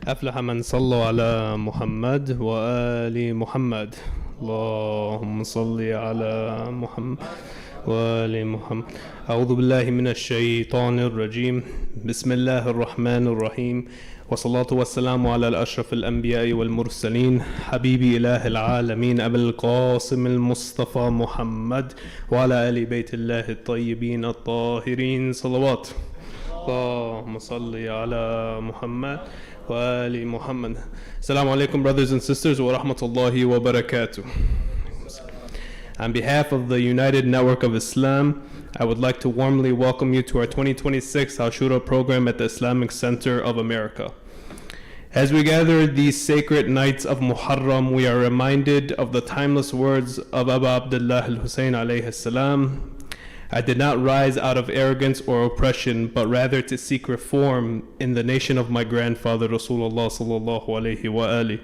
أفلح من صلوا على محمد وآل محمد. اللهم صل على محمد وآل محمد. أعوذ بالله من الشيطان الرجيم. بسم الله الرحمن الرحيم، والصلاة والسلام على الأشرف الأنبياء والمرسلين، حبيبي إله العالمين أبي القاسم المصطفى محمد وعلى آل بيت الله الطيبين الطاهرين صلوات. اللهم صل على محمد وآل محمد. Assalamu alaikum, brothers and sisters, wa rahmatullahi wa barakatuh. On behalf of the United Network of Islam, I would like to warmly welcome you to our 2026 Ashura program at the Islamic Center of America. As we gather these sacred nights of Muharram, we are reminded of the timeless words of Abu Abdullah al-Hussein alayhi salam. I did not rise out of arrogance or oppression, but rather to seek reform in the nation of my grandfather Rasulullah sallallahu alayhi wa ali.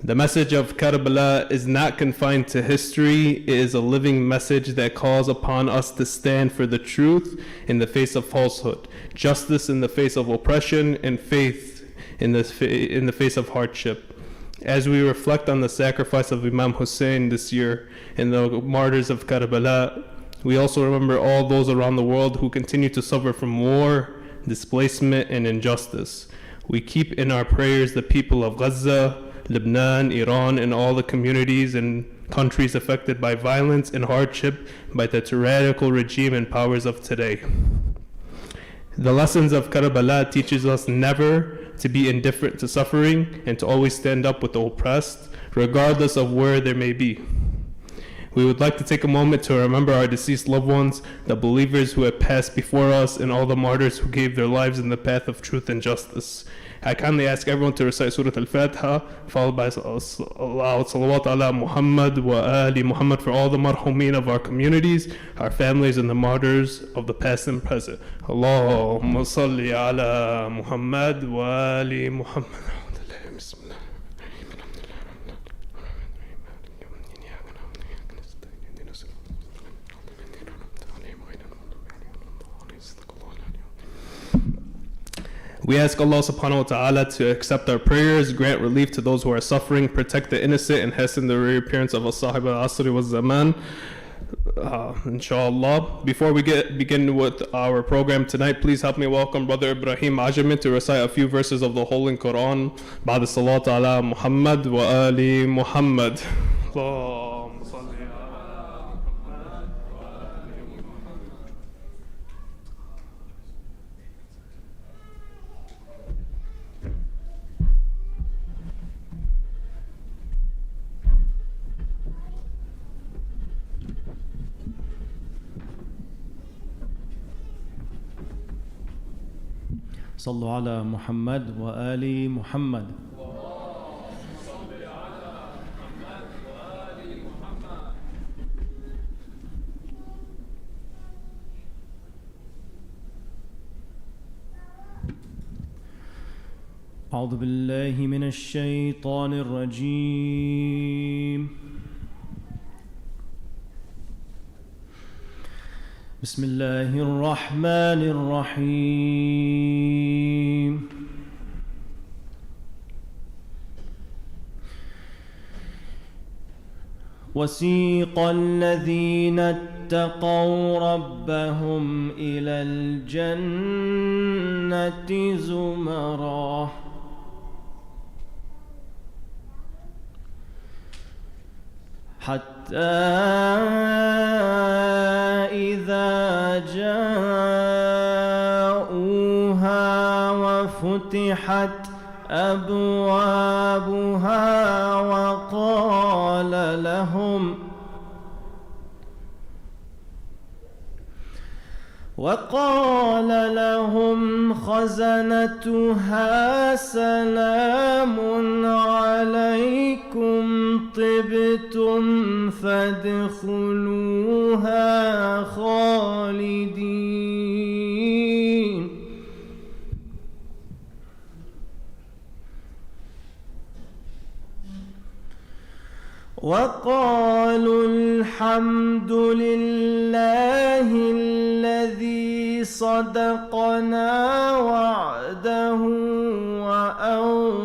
The message of Karbala is not confined to history. It is a living message that calls upon us to stand for the truth in the face of falsehood, justice in the face of oppression, and faith in the face of hardship. As we reflect on the sacrifice of Imam Hussein this year and the martyrs of Karbala, we also remember all those around the world who continue to suffer from war, displacement, and injustice. We keep in our prayers the people of Gaza, Lebanon, Iran, and all the communities and countries affected by violence and hardship by the tyrannical regime and powers of today. The lessons of Karbala teaches us never to be indifferent to suffering and to always stand up with the oppressed, regardless of where they may be. We would like to take a moment to remember our deceased loved ones, the believers who have passed before us, and all the martyrs who gave their lives in the path of truth and justice. I kindly ask everyone to recite Surah Al-Fatiha, followed by Salawat ala Muhammad wa Ali Muhammad for all the marhumin of our communities, our families, and the martyrs of the past and present. Allahumma salli ala Muhammad wa Ali Muhammad. We ask Allah subhanahu wa ta'ala to accept our prayers, grant relief to those who are suffering, protect the innocent, and hasten the reappearance of As-Sahib al-Asri wa Zaman. Inshallah. Before we begin with our program tonight, please help me welcome Brother Ibrahim Ajamin to recite a few verses of the Holy Quran. Ba'da salat ala Muhammad wa ali Muhammad. Allahumma salli ala Muhammad wa ali Muhammad. صلوا على محمد وآل محمد. أعوذ بالله من الشيطان الرجيم. بسم الله الرحمن الرحيم. وسيق الذين اتقوا ربهم إلى الجنة زمرًا حتى إذا جاءوها وفتحت أبوابها وقال لهم خزنتها سلام عليكم طبتم فادخلوها خالدين وقالوا الحمد لله الذي صدقنا وعده وأوفى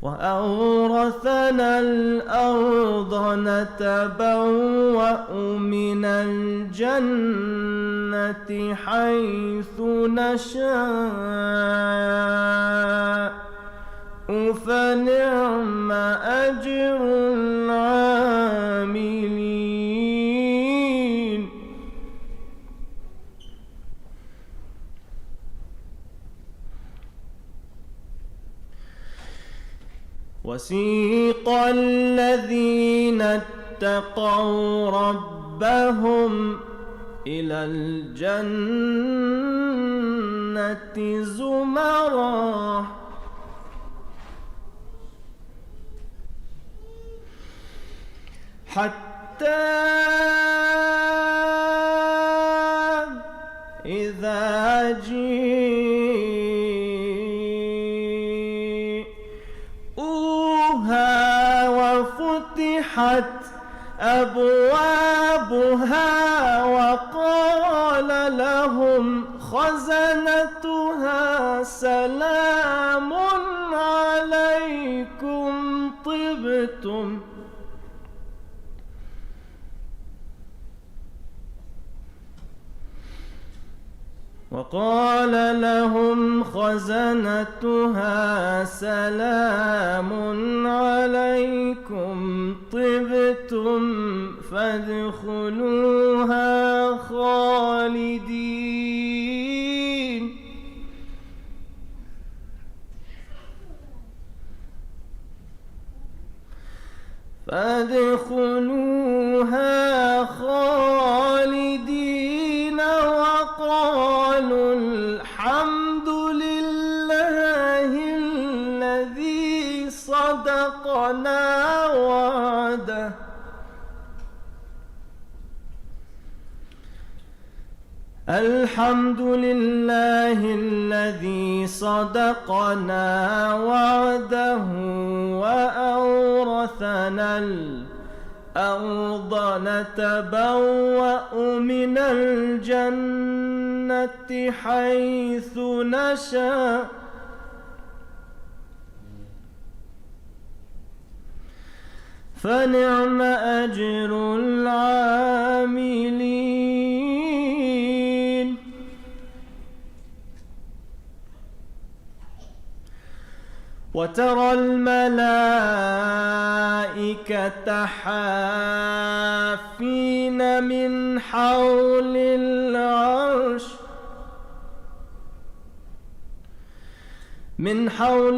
وأورثنا الأرض نتبوأ من الجنة حيث نشاء فنعم أجر العاملين. وسيق الذين اتقوا ربهم إلى الجنة زمرًا حتى إذا جيءوها وفتحت أبوابها وقال لهم خزنتها سلام عليكم طبتم فادخلوها خالدين. وقالوا الحمد لله الذي صدقنا وعده الحمد لله الذي صدقنا وعده وأورثنا الأرض نتبوأ من الجنة حيث نشاء فنعم أجر العاملين. وترى الملائكة حافين من حول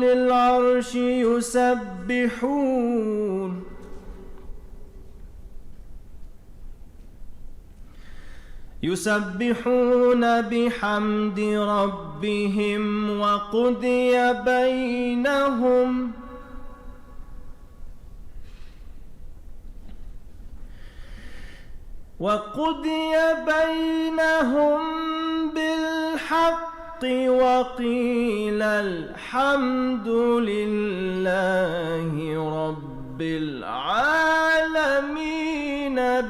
العرش يسبحون بحمد ربهم وقضي بينهم بالحق وقيل الحمد لله رب العالمين.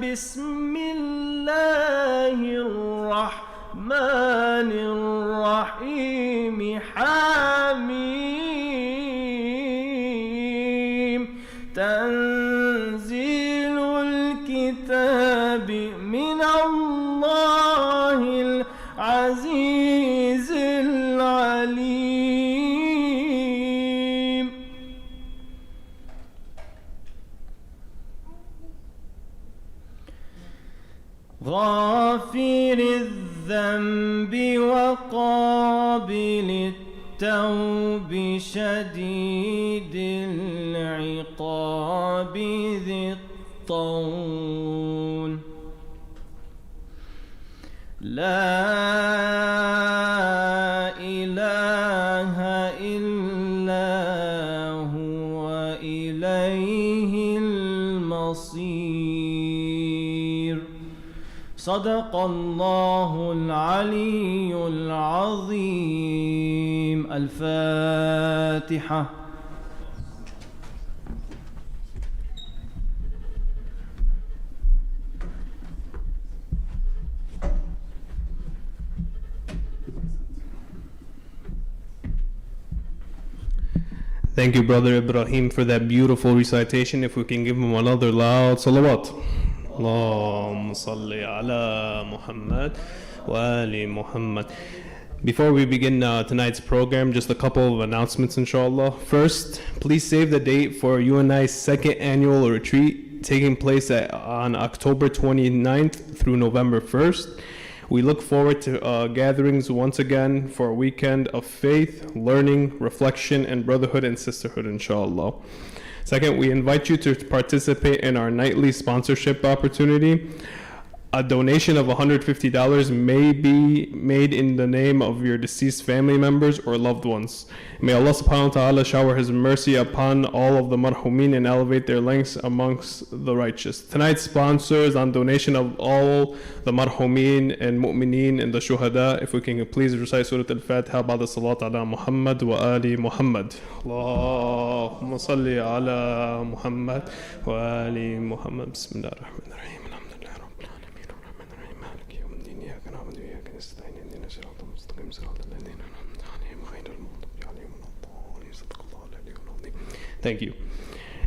بسم الله الرحمن الرحيم. حميم. تنزيل الكتاب من الله العزيز العليم. غافر الذنب وقابل التوب شديد العقاب ذي الطول. لا إله إلا هو إليه المصير. صدق الله العلي العظيم. الفاتحة. Thank you, Brother Ibrahim, for that beautiful recitation. If we can give him another loud salawat. Allahumma salli ala Muhammad wa ali Muhammad. Before we begin tonight's program, just a couple of announcements, inshallah. First, please save the date for UNI's second annual retreat taking place on October 29th through November 1st. We look forward to gatherings once again for a weekend of faith, learning, reflection, and brotherhood and sisterhood, inshallah. Second, we invite you to participate in our nightly sponsorship opportunity. A donation of $150 may be made in the name of your deceased family members or loved ones. May Allah subhanahu wa ta'ala shower His mercy upon all of the marhumin and elevate their ranks amongst the righteous. Tonight's sponsors on donation of all the marhumin and mu'mineen and the shuhada. If we can please recite Surah Al-Fatiha ba'da salat ala Muhammad wa ali Muhammad. Allahumma salli ala Muhammad wa ali Muhammad. Bismillah ar-Rahman ar-Rahim. Thank you.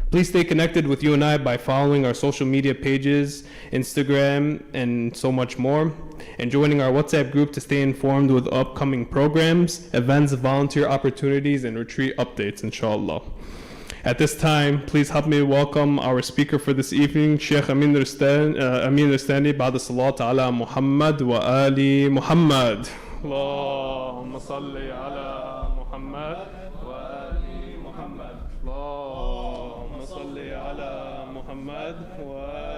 Please stay connected with UNI by following our social media pages, Instagram, and so much more, and joining our WhatsApp group to stay informed with upcoming programs, events, volunteer opportunities, and retreat updates, inshallah. At this time, please help me welcome our speaker for this evening, Sheikh Amin Rustani, Ba'da Salat ala Muhammad wa ali Muhammad. Allahumma salli ala Muhammad wa ali Muhammad. Allahumma salli ala Muhammad wa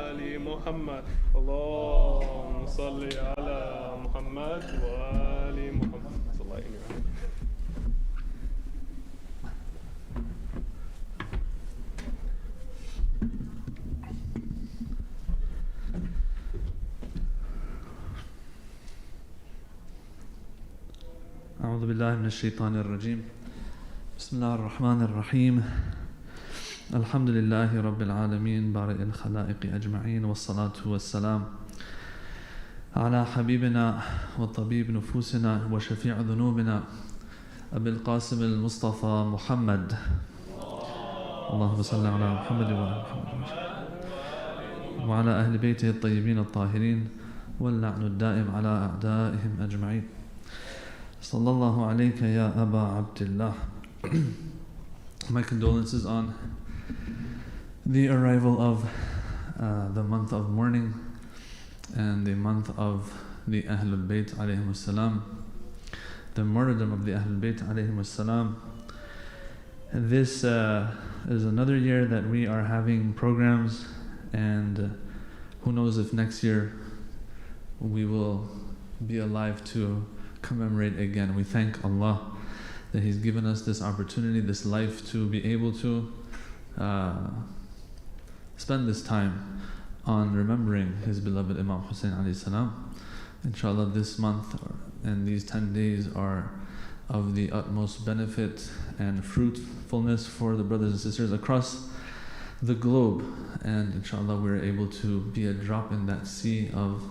ali Muhammad. Allahumma salli ala Muhammad wa ali Muhammad. أعوذ بالله من الشيطان الرجيم بسم الله الرحمن الرحيم الحمد لله رب العالمين بارئ الخلائق أجمعين والصلاة والسلام على حبيبنا وطبيب نفوسنا وشفيع ذنوبنا أبي القاسم المصطفى محمد اللهم صل على محمد وعلى محمد وعلى أهل بيته الطيبين الطاهرين واللعن الدائم على أعدائهم أجمعين صلى الله عليك يا أبا عبد الله. My condolences on the arrival of the month of mourning and the month of the Ahlul Bayt alayhim salam, the martyrdom of the Ahlul Bayt alayhim salam. This is another year that we are having programs, and who knows if next year we will be alive to commemorate again. We thank Allah that He's given us this opportunity, this life, to be able to spend this time on remembering His beloved Imam Hussein alayhi salam. Inshallah, this month and these 10 days are of the utmost benefit and fruitfulness for the brothers and sisters across the globe, and inshallah we're able to be a drop in that sea of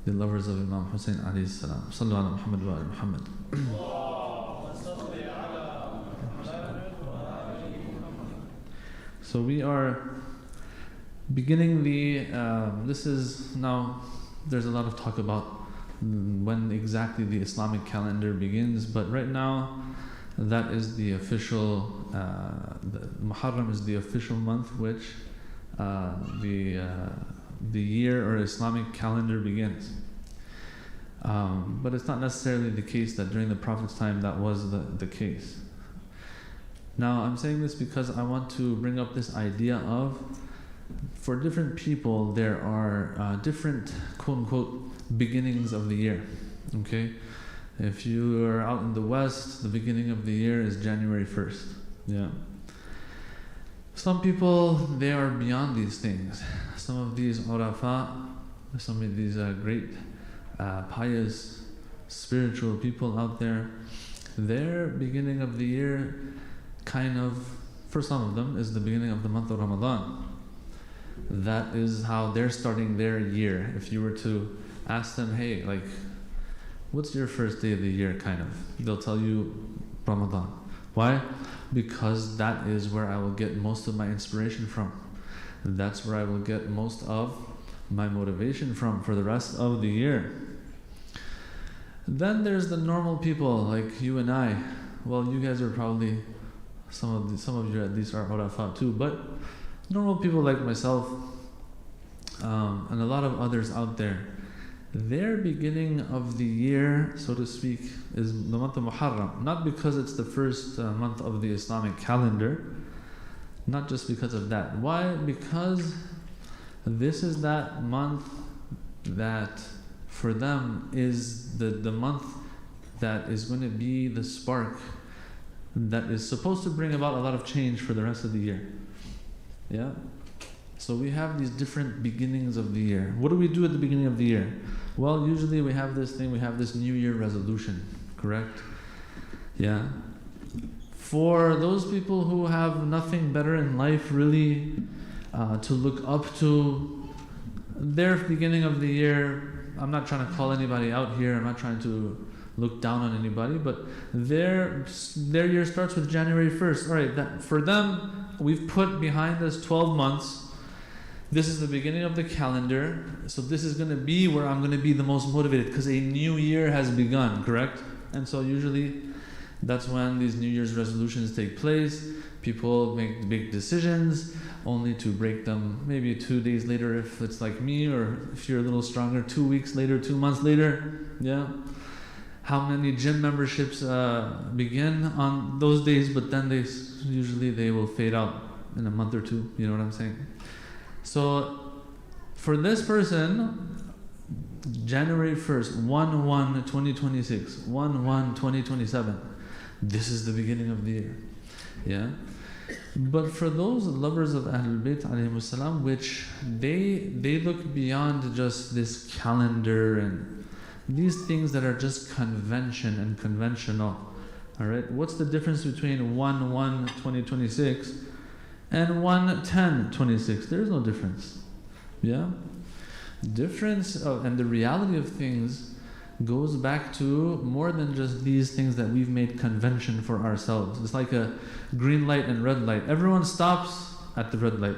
the lovers of Imam Hussein alayhi salam. Sallu ala Muhammad wa ala Muhammad. So we are beginning this is now, there's a lot of talk about when exactly the Islamic calendar begins, but right now that is the official, Muharram is the official month which the year or Islamic calendar begins. But it's not necessarily the case that during the Prophet's time that was the case. Now I'm saying this because I want to bring up this idea of, for different people there are different quote-unquote beginnings of the year. Okay? If you are out in the West, the beginning of the year is January 1st. Yeah. Some people, they are beyond these things. Some of these urafa, some of these great pious spiritual people out there, their beginning of the year kind of, for some of them, is the beginning of the month of Ramadan. That is how they're starting their year. If you were to ask them, hey, like, what's your first day of the year, kind of? They'll tell you Ramadan. Why? because that is where I will get most of my inspiration from. That's where I will get most of my motivation from for the rest of the year. Then there's the normal people like you and I. Well, you guys are probably, some of you at least are Hurafa too, but normal people like myself and a lot of others out there, their beginning of the year, so to speak, is the month of Muharram. Not because it's the first month of the Islamic calendar, not just because of that. Why? Because this is that month that for them is the month that is going to be the spark that is supposed to bring about a lot of change for the rest of the year. Yeah? So we have these different beginnings of the year. What do we do at the beginning of the year? Well, usually we have this New Year resolution, correct? Yeah? For those people who have nothing better in life really to look up to, their beginning of the year, I'm not trying to call anybody out here, I'm not trying to look down on anybody, but their year starts with January 1st. All right, that, for them, we've put behind us 12 months. This is the beginning of the calendar, so this is going to be where I'm going to be the most motivated because a new year has begun, correct? And so usually that's when these New Year's resolutions take place. People make big decisions only to break them maybe 2 days later if it's like me, or if you're a little stronger, 2 weeks later, 2 months later. Yeah. How many gym memberships begin on those days, but then they will fade out in a month or two. You know what I'm saying? So for this person, January 1st, 1/1/2026, 1/1/2027, this is the beginning of the year. Yeah. But for those lovers of Ahlul Bayt alayhimus salam, which they look beyond just this calendar and these things that are just convention and conventional. Alright? What's the difference between 1/1/2026 and 1/10/26? There's no difference. Yeah? Difference and the reality of things goes back to more than just these things that we've made convention for ourselves. It's like a green light and red light. Everyone stops at the red light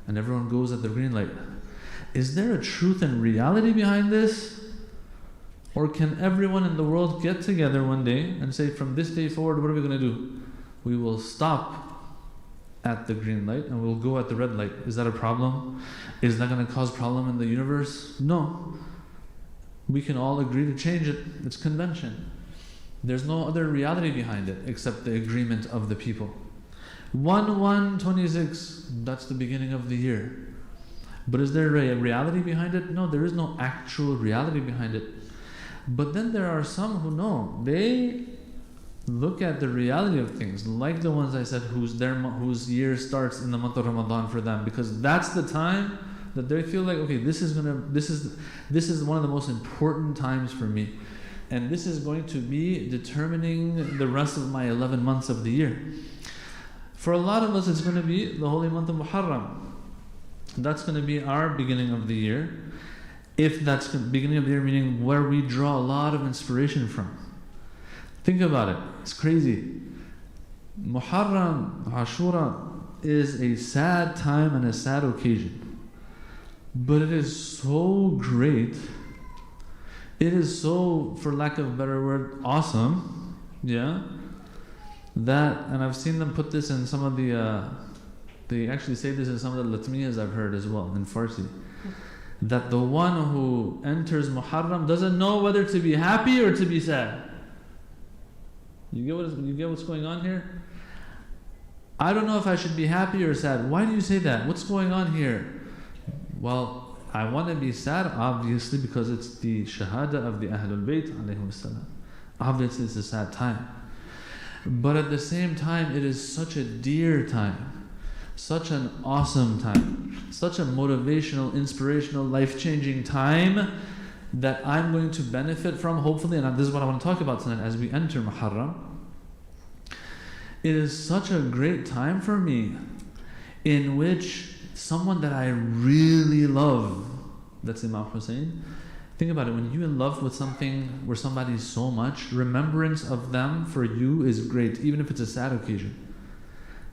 and everyone goes at the green light. Is there a truth and reality behind this? Or can everyone in the world get together one day and say, from this day forward, what are we going to do? We will stop at the green light and we'll go at the red light. Is that a problem? Is that going to cause problem in the universe? No. We can all agree to change it. It's convention. There's no other reality behind it except the agreement of the people. 1/1/26, that's the beginning of the year. But is there a reality behind it? No, there is no actual reality behind it. But then there are some who know. They look at the reality of things, like the ones I said whose year starts in the month of Ramadan for them, because that's the time that they feel like, okay, this is one of the most important times for me, and this is going to be determining the rest of my 11 months of the year. For a lot of us, it's going to be the holy month of Muharram. That's going to be our beginning of the year. If that's the beginning of the year, meaning where we draw a lot of inspiration from. Think about it. It's crazy. Muharram, Ashura is a sad time and a sad occasion. But it is so great. It is so, for lack of a better word, awesome. Yeah? That, and I've seen them put this in some of they actually say this in some of the latmiyas I've heard as well, in Farsi. That the one who enters Muharram doesn't know whether to be happy or to be sad. You get what's going on here? I don't know if I should be happy or sad. Why do you say that? What's going on here? Well, I want to be sad, obviously, because it's the shahada of the Ahlul Bayt alayhimus salam. Obviously, it's a sad time. But at the same time, it is such a dear time, such an awesome time, such a motivational, inspirational, life-changing time that I'm going to benefit from, hopefully, and this is what I want to talk about tonight as we enter Muharram. It is such a great time for me in which someone that I really love, that's Imam Hussein. Think about it, when you're in love with something where somebody so much, remembrance of them for you is great, even if it's a sad occasion.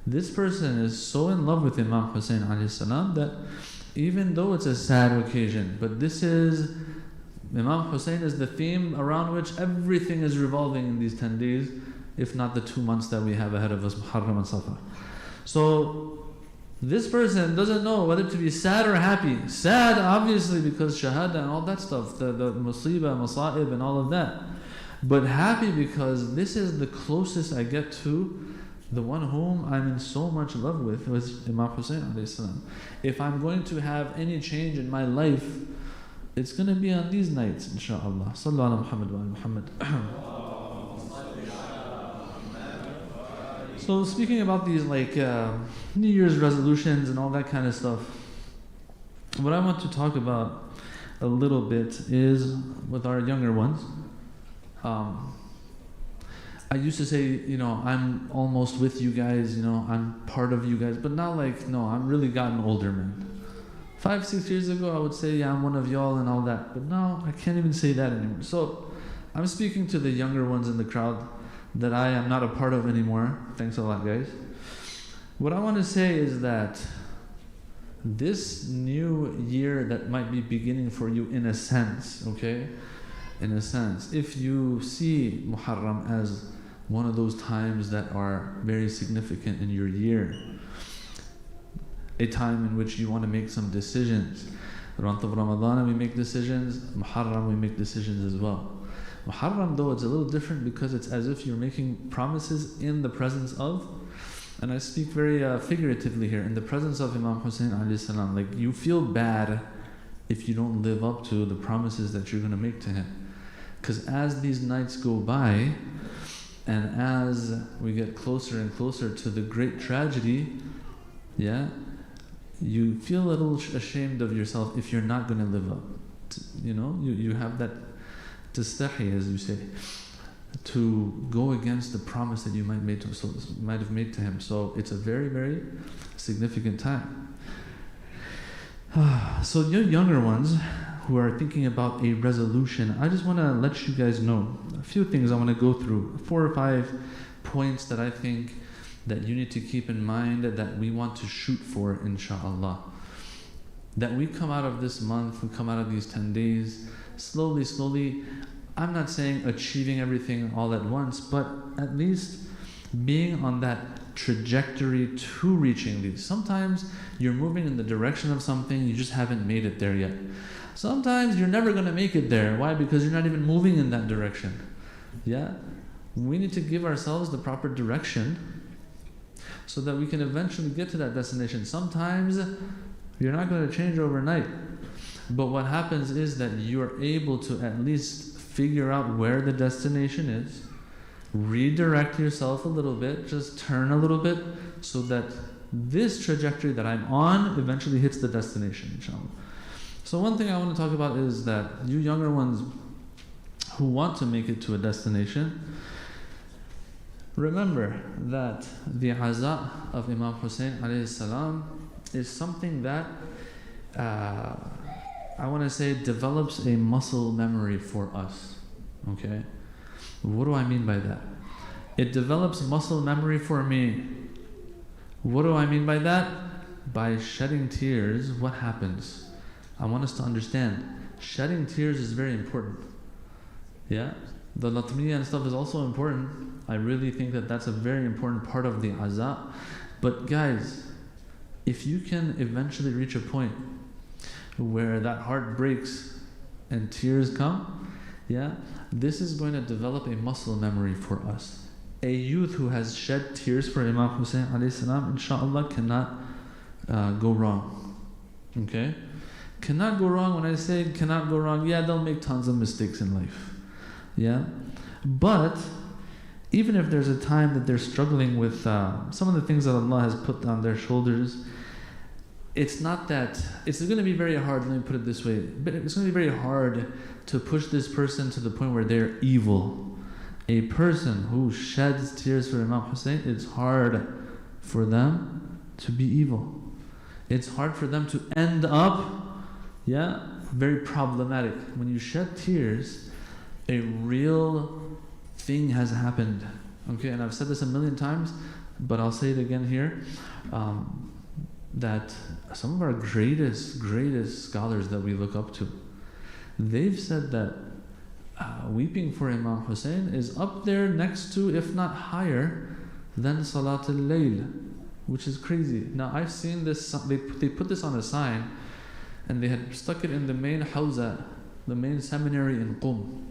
This person is so in love with Imam Hussein alayhi salam that even though it's a sad occasion, but this is, Imam Hussein is the theme around which everything is revolving in these 10 days, if not the 2 months that we have ahead of us, Muharram and Safar. So this person doesn't know whether to be sad or happy. Sad, obviously, because shahada and all that stuff, the musibah, masa'ib and all of that. But happy because this is the closest I get to the one whom I'm in so much love with, was Imam Hussein alayhi salam. If I'm going to have any change in my life, it's going to be on these nights, inshaAllah. Sallu ala Muhammad wa ala Muhammad. So speaking about these New Year's resolutions and all that kind of stuff, what I want to talk about a little bit is with our younger ones. I used to say, I'm almost with you guys, I'm part of you guys, but now no, I'm really gotten older, man. 5-6 years ago, I would say, yeah, I'm one of y'all and all that, but now I can't even say that anymore. So I'm speaking to the younger ones in the crowd that I am not a part of anymore. Thanks a lot, guys. What I want to say is that this new year that might be beginning for you in a sense, okay? In a sense, if you see Muharram as one of those times that are very significant in your year, a time in which you want to make some decisions. The month of Ramadan we make decisions, Muharram we make decisions as well. Muharram though, it's a little different because it's as if you're making promises in the presence of, and I speak very figuratively here, in the presence of Imam Hussein alayhi salam. Like you feel bad if you don't live up to the promises that you're going to make to him. Because as these nights go by, and as we get closer and closer to the great tragedy, you feel a little ashamed of yourself if you're not going to live up. You have that tastahi, as you say, to go against the promise that you might have made to him. So it's a very, very significant time. So you younger ones who are thinking about a resolution, I just want to let you guys know a few things I want to go through, 4 or 5 points that I think that you need to keep in mind that we want to shoot for, inshaAllah. That we come out of this month, we come out of these 10 days, slowly, I'm not saying achieving everything all at once, but at least being on that trajectory to reaching these. Sometimes you're moving in the direction of something, you just haven't made it there yet. Sometimes you're never going to make it there. Why? Because you're not even moving in that direction. We need to give ourselves the proper direction so that we can eventually get to that destination. Sometimes you're not going to change overnight. But what happens is that you're able to at least figure out where the destination is, redirect yourself a little bit, just turn a little bit, so that this trajectory that I'm on eventually hits the destination, inshallah. So one thing I want to talk about is that you younger ones who want to make it to a destination, remember that the aza of Imam Hussein alayhi salam is something that I want to say develops a muscle memory for us. Okay? What do I mean by that? It develops muscle memory for me. What do I mean by that? By shedding tears, what happens? I want us to understand, shedding tears is very important. The latmiya and stuff is also important. I really think that that's a very important part of the aza. But guys, if you can eventually reach a point where that heart breaks and tears come, this is going to develop a muscle memory for us. A youth who has shed tears for Imam Hussein alayhi salam, inshaAllah, cannot go wrong. Okay? Cannot go wrong. When I say cannot go wrong, they'll make tons of mistakes in life. But even if there's a time that they're struggling with some of the things that Allah has put on their shoulders, it's not that, it's going to be very hard, let me put it this way, but it's going to be very hard to push this person to the point where they're evil. A person who sheds tears for Imam Hussein, it's hard for them to be evil. It's hard for them to end up, very problematic. When you shed tears, a real thing has happened. Okay, and I've said this a million times, But I'll say it again here, that some of our greatest scholars that we look up to, they've said that weeping for Imam Hussein is up there next to, if not higher, than Salatul Layl, which is crazy. Now I've seen this, they put this on a sign, and they had stuck it in the main hawza, the main seminary in Qum.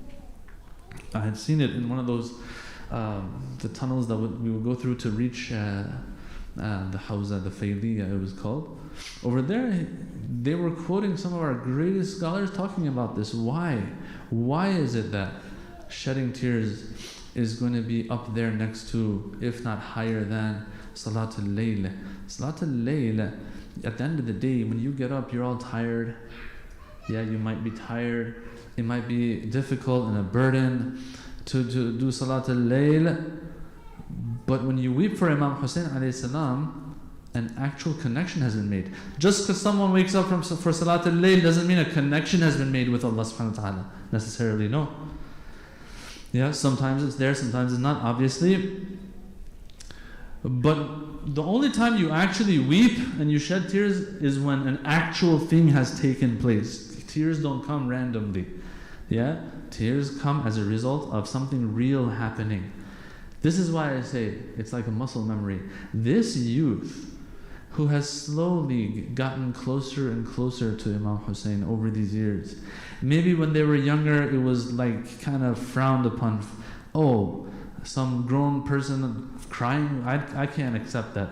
I had seen it in one of those, the tunnels that we would go through to reach the hawza, the Faydiyya it was called. Over there, they were quoting some of our greatest scholars talking about this. Why? Why is it that shedding tears is going to be up there next to, if not higher than, Salatul Layl? Salatul Layl, at the end of the day, when you get up, you're all tired. Yeah, you might be tired. It might be difficult and a burden to do Salatul Layl. But when you weep for Imam Hussein alayhi salam, an actual connection has been made. Just because someone wakes up for Salatul Layl doesn't mean a connection has been made with Allah subhanahu wa ta'ala. Necessarily, no. Yeah, sometimes it's there, sometimes it's not, obviously. But the only time you actually weep and you shed tears is when an actual thing has taken place. Tears don't come randomly. Yeah, tears come as a result of something real happening. This is why I say it's like a muscle memory. This youth who has slowly gotten closer and closer to Imam Hussein over these years. Maybe when they were younger, it was like kind of frowned upon. Oh, some grown person crying, I can't accept that.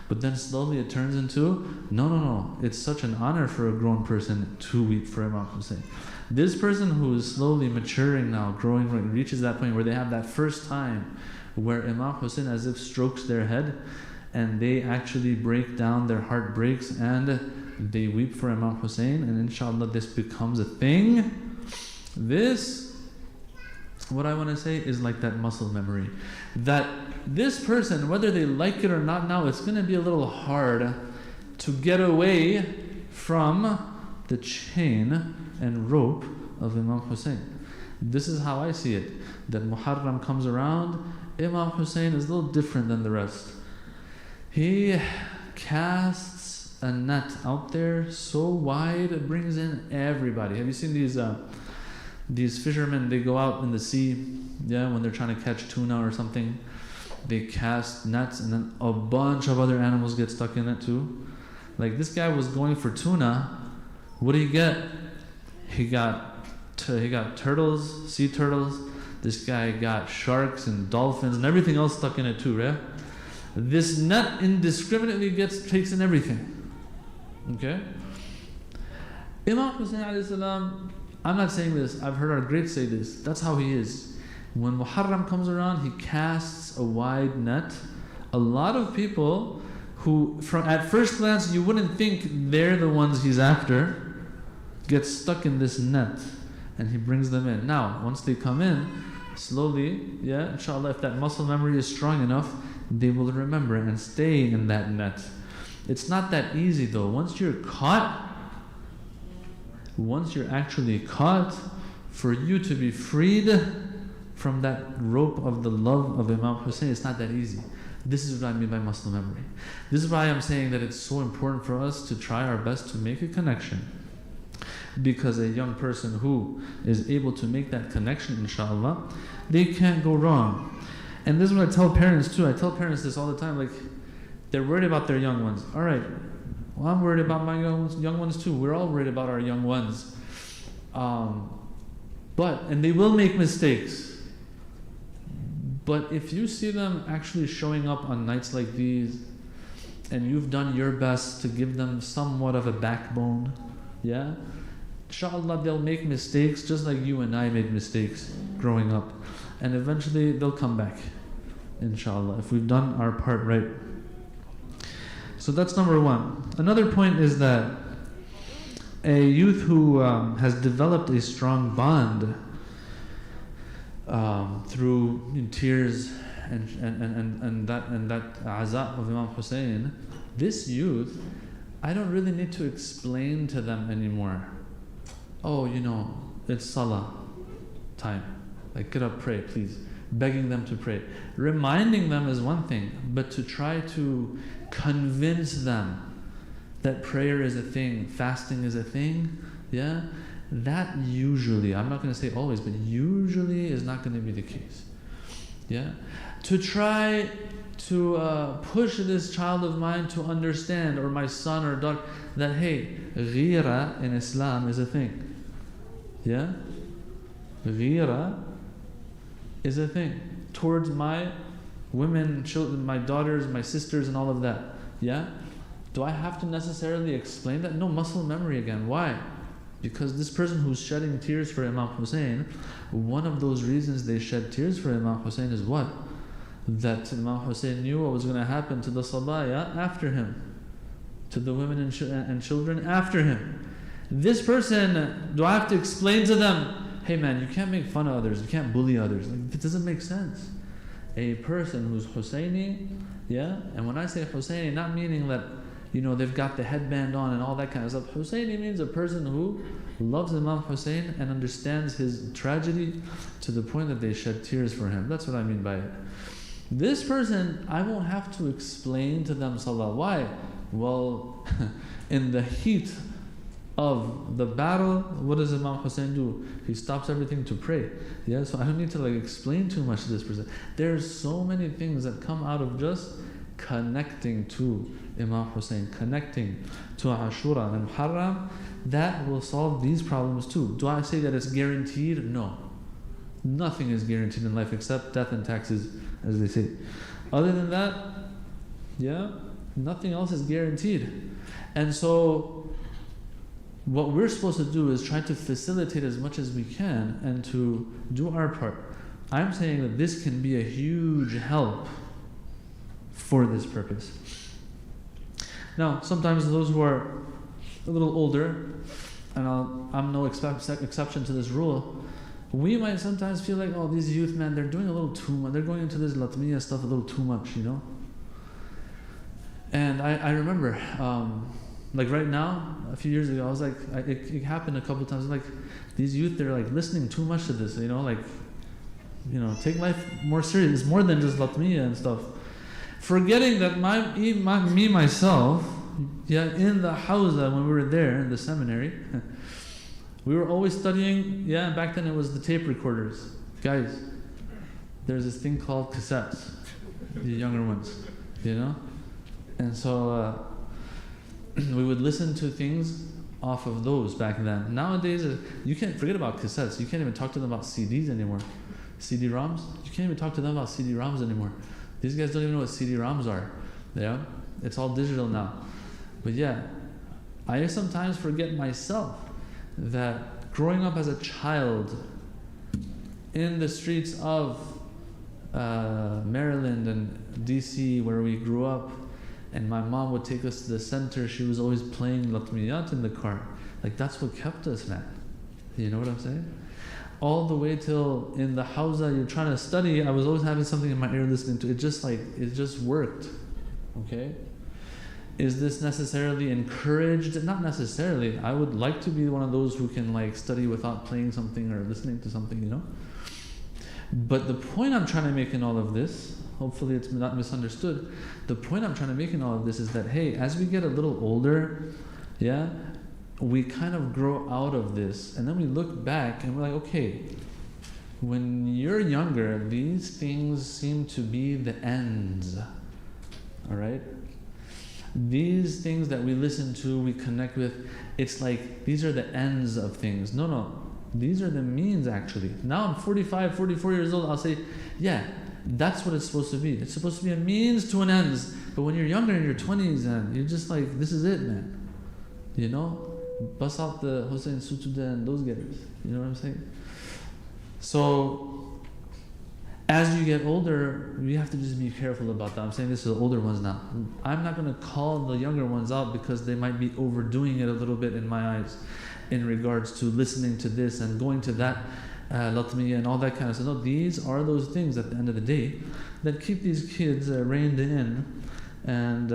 But then slowly it turns into, no, it's such an honor for a grown person to weep for Imam Hussein. This person who is slowly maturing now, growing, reaches that point where they have that first time where Imam Hussein as if strokes their head, and they actually break down, their heart breaks, and they weep for Imam Hussein, and inshallah this becomes a thing. This, what I want to say, is like that muscle memory. That this person, whether they like it or not now, it's going to be a little hard to get away from the chain and rope of Imam Hussein. This is how I see it. That Muharram comes around, Imam Hussein is a little different than the rest. He casts a net out there so wide it brings in everybody. Have you seen these fishermen? They go out in the sea, yeah, when they're trying to catch tuna or something. They cast nets and then a bunch of other animals get stuck in it too. Like this guy was going for tuna. What did he get? He got turtles, sea turtles. This guy got sharks and dolphins and everything else stuck in it too, right? This net indiscriminately takes in everything. Okay? Imam Hussein alayhi salam, I'm not saying this, I've heard our greats say this. That's how he is. When Muharram comes around, he casts a wide net. A lot of people who, at first glance, you wouldn't think they're the ones he's after, get stuck in this net. And he brings them in. Now, once they come in, slowly, yeah, inshallah, if that muscle memory is strong enough, they will remember and stay in that net. It's not that easy though. Once you're actually caught, for you to be freed from that rope of the love of Imam Hussein, it's not that easy. This is what I mean by muscle memory. This is why I'm saying that it's so important for us to try our best to make a connection. Because a young person who is able to make that connection, inshallah, they can't go wrong. And this is what I tell parents too. I tell parents this all the time, like, they're worried about their young ones. All right, well, I'm worried about my young ones too. We're all worried about our young ones. And they will make mistakes. But if you see them actually showing up on nights like these, and you've done your best to give them somewhat of a backbone, yeah, inshallah they'll make mistakes just like you and I made mistakes growing up. And eventually they'll come back, inshallah, if we've done our part right. So that's number one. Another point is that a youth who has developed a strong bond through tears and that azab of Imam Hussein, this youth, I don't really need to explain to them anymore. Oh, it's salah time. Like, get up, pray, please. begging them to pray. Reminding them is one thing, but to try to convince them that prayer is a thing, fasting is a thing, yeah, that usually, I'm not going to say always, but usually is not going to be the case. Yeah, to try to push this child of mine to understand, or my son or daughter, that hey, ghira in Islam is a thing. Yeah, ghira is a thing towards my women, children, my daughters, my sisters, and all of that. Yeah, do I have to necessarily explain that? No, muscle memory again. Why? Because this person who's shedding tears for Imam Hussein, one of those reasons they shed tears for Imam Hussein is what? That Imam Hussein knew what was going to happen to the sabaya after him, to the women and children after him. This person, do I have to explain to them, hey man, you can't make fun of others, you can't bully others? Like, it doesn't make sense. A person who's Husseini, yeah, and when I say Husseini, not meaning that, you know, they've got the headband on and all that kind of stuff. Husseini means a person who loves Imam Hussein and understands his tragedy to the point that they shed tears for him. That's what I mean by it. This person, I won't have to explain to them salah. Why? Well, in the heat of the battle, what does Imam Hussein do? He stops everything to pray. Yeah, so I don't need to like explain too much to this person. There's so many things that come out of just connecting to Imam Hussein, connecting to Ashura and Muharram, that will solve these problems too. Do I say that it's guaranteed? No. Nothing is guaranteed in life except death and taxes, as they say. Other than that, yeah, nothing else is guaranteed. And so what we're supposed to do is try to facilitate as much as we can and to do our part. I'm saying that this can be a huge help for this purpose. Now, sometimes those who are a little older, and I'm no exception to this rule, we might sometimes feel like, oh, these youth, man, they're doing a little too much. They're going into this Latmiya stuff a little too much, you know? And I remember, like right now, a few years ago, I was like, it happened a couple of times, like, these youth, they're like listening too much to this, you know, like, you know, take life more serious. It's more than just Latmiya and stuff. Forgetting that me myself, yeah, in the hawza when we were there in the seminary, we were always studying, yeah, back then it was the tape recorders. Guys, there's this thing called cassettes, the younger ones, you know? And so we would listen to things off of those back then. Nowadays, you can't forget about cassettes. You can't even talk to them about CDs anymore. CD-ROMs, you can't even talk to them about CD-ROMs anymore. These guys don't even know what CD-ROMs are. Yeah, it's all digital now. But yeah, I sometimes forget myself that growing up as a child in the streets of Maryland and DC, where we grew up, and my mom would take us to the center, she was always playing Latmiyat in the car. Like, that's what kept us, man. You know what I'm saying? All the way till in the hawza you're trying to study, I was always having something in my ear listening to it. It just worked. Okay? Is this necessarily encouraged? Not necessarily. I would like to be one of those who can like study without playing something or listening to something, you know? But the point I'm trying to make in all of this, hopefully it's not misunderstood, the point I'm trying to make in all of this is that, hey, as we get a little older, yeah, we kind of grow out of this, and then we look back and we're like, okay, when you're younger, these things seem to be the ends, all right? These things that we listen to, we connect with, it's like these are the ends of things. No, these are the means actually. Now I'm 45, 44 years old, I'll say, yeah, that's what it's supposed to be. It's supposed to be a means to an ends. But when you're younger in your 20s, and you're just like, this is it, man. You know? Bust out the Hussein Sutuda and those guys. You know what I'm saying? So, as you get older, we have to just be careful about that. I'm saying this to the older ones now. I'm not going to call the younger ones out because they might be overdoing it a little bit in my eyes in regards to listening to this and going to that Latmiya and all that kind of stuff. No, these are those things at the end of the day that keep these kids reined in. And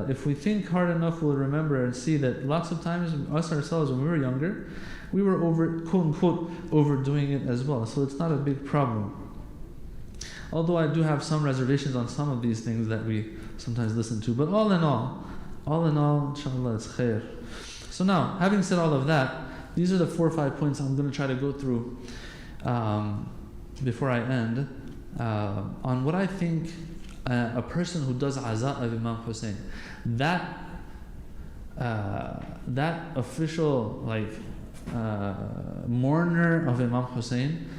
if we think hard enough, we'll remember and see that lots of times, us ourselves, when we were younger, we were quote unquote overdoing it as well. So it's not a big problem. Although I do have some reservations on some of these things that we sometimes listen to. But all in all, inshallah, it's khair. So now, having said all of that, these are the 4 or 5 points I'm going to try to go through before I end on what I think a person who does aza of Imam Hussein, that official mourner of Imam Hussein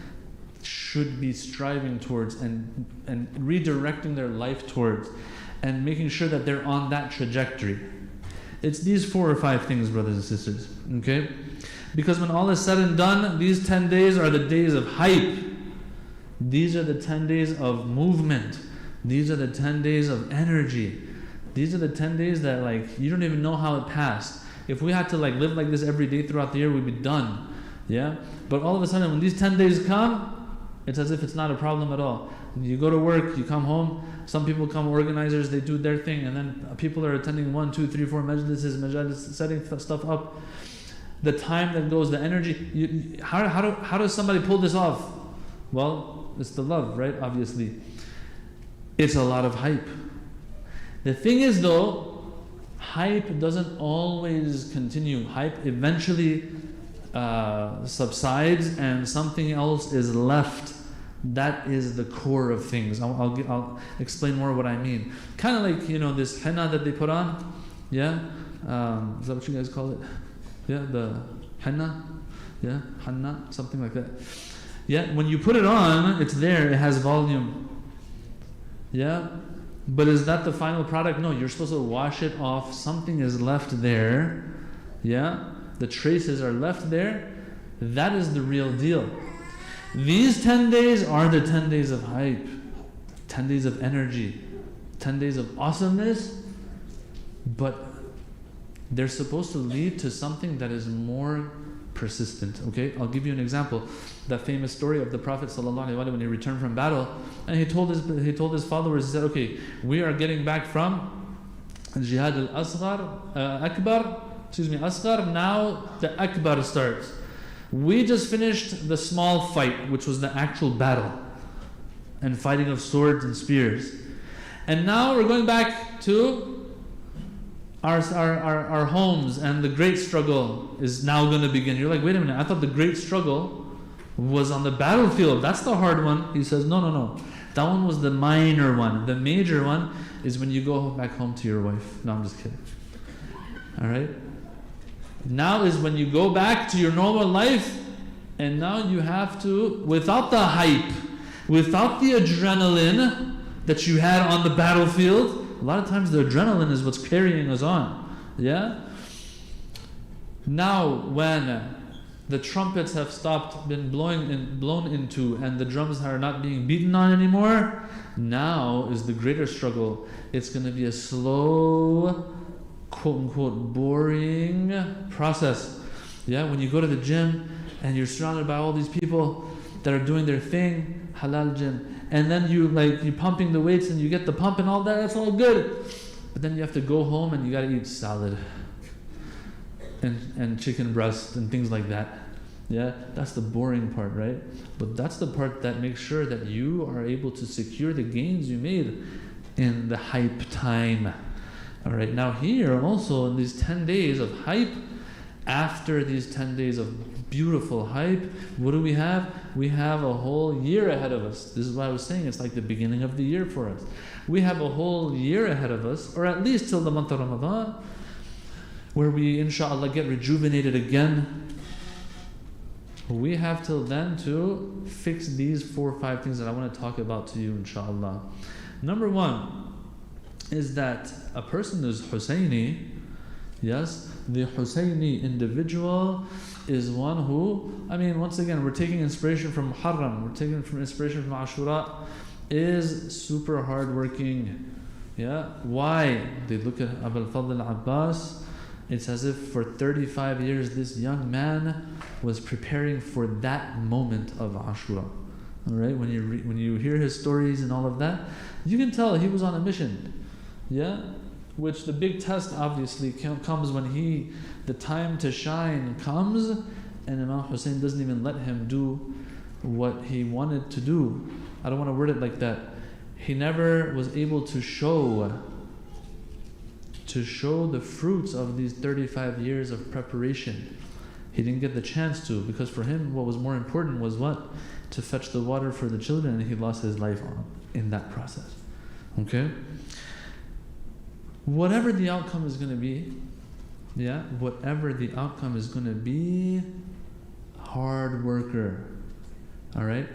should be striving towards and redirecting their life towards and making sure that they're on that trajectory. It's these 4 or 5 things, brothers and sisters, okay? Because when all is said and done, these 10 days are the days of hype. These are the 10 days of movement. These are the 10 days of energy. These are the 10 days that you don't even know how it passed. If we had to live like this every day throughout the year, we'd be done. Yeah? But all of a sudden, when these 10 days come, it's as if it's not a problem at all. You go to work, you come home, some people come, organizers, they do their thing, and then people are attending 1, 2, 3, 4 majalis, setting stuff up. The time that goes, the energy, how does somebody pull this off? Well, it's the love, right? Obviously. It's a lot of hype. The thing is though, hype doesn't always continue. Hype eventually subsides and something else is left. That is the core of things. I'll explain more what I mean. Kind of like, this henna that they put on. Yeah? Is that what you guys call it? Yeah, the henna? Yeah, henna, something like that. Yeah, when you put it on, it's there, it has volume. Yeah? But is that the final product? No, you're supposed to wash it off. Something is left there. Yeah? The traces are left there. That is the real deal. These 10 days are the 10 days of hype, 10 days of energy, 10 days of awesomeness, but they're supposed to lead to something that is more persistent. Okay, I'll give you an example. That famous story of the Prophet ﷺ when he returned from battle, and he told his followers, he said, okay, we are getting back from Jihad Asghar, now the Akbar starts. We just finished the small fight, which was the actual battle and fighting of swords and spears. And now we're going back to our homes, and the great struggle is now going to begin. You're like, wait a minute, I thought the great struggle was on the battlefield. That's the hard one. He says, no. That one was the minor one. The major one is when you go back home to your wife. No, I'm just kidding. All right? Now is when you go back to your normal life, and now you have to, without the hype, without the adrenaline that you had on the battlefield. A lot of times the adrenaline is what's carrying us on. Yeah? Now when the trumpets have been blown into, and the drums are not being beaten on anymore, now is the greater struggle. It's going to be a slow, quote-unquote boring process. Yeah, when you go to the gym and you're surrounded by all these people that are doing their thing, halal gym, and then you're pumping the weights and you get the pump and all that, that's all good. But then you have to go home and you got to eat salad and chicken breast and things like that. Yeah, that's the boring part, right? But that's the part that makes sure that you are able to secure the gains you made in the hype time. All right, now here also in these 10 days of hype, after these 10 days of beautiful hype, what do we have? We have a whole year ahead of us. This is why I was saying it's like the beginning of the year for us. We have a whole year ahead of us, or at least till the month of Ramadan, where we inshallah get rejuvenated again. We have till then to fix these 4 or 5 things that I want to talk about to you inshallah. Number 1 is that a person who's Husayni, yes, the Husayni individual is one who, once again, we're taking inspiration from Muharram, we're taking inspiration from Ashura, is super hardworking. Yeah, why? They look at Abul Fadl al-Abbas, it's as if for 35 years this young man was preparing for that moment of Ashura. All right, when you hear his stories and all of that, you can tell he was on a mission. Yeah, which the big test obviously comes when the time to shine comes, and Imam Hussein doesn't even let him do what he wanted to do. I don't want to word it like that. He never was able to show the fruits of these 35 years of preparation. He didn't get the chance to, because for him what was more important was what? To fetch the water for the children, and he lost his life in that process. Okay? Whatever the outcome is going to be, whatever the outcome is going to be, hard worker. Alright?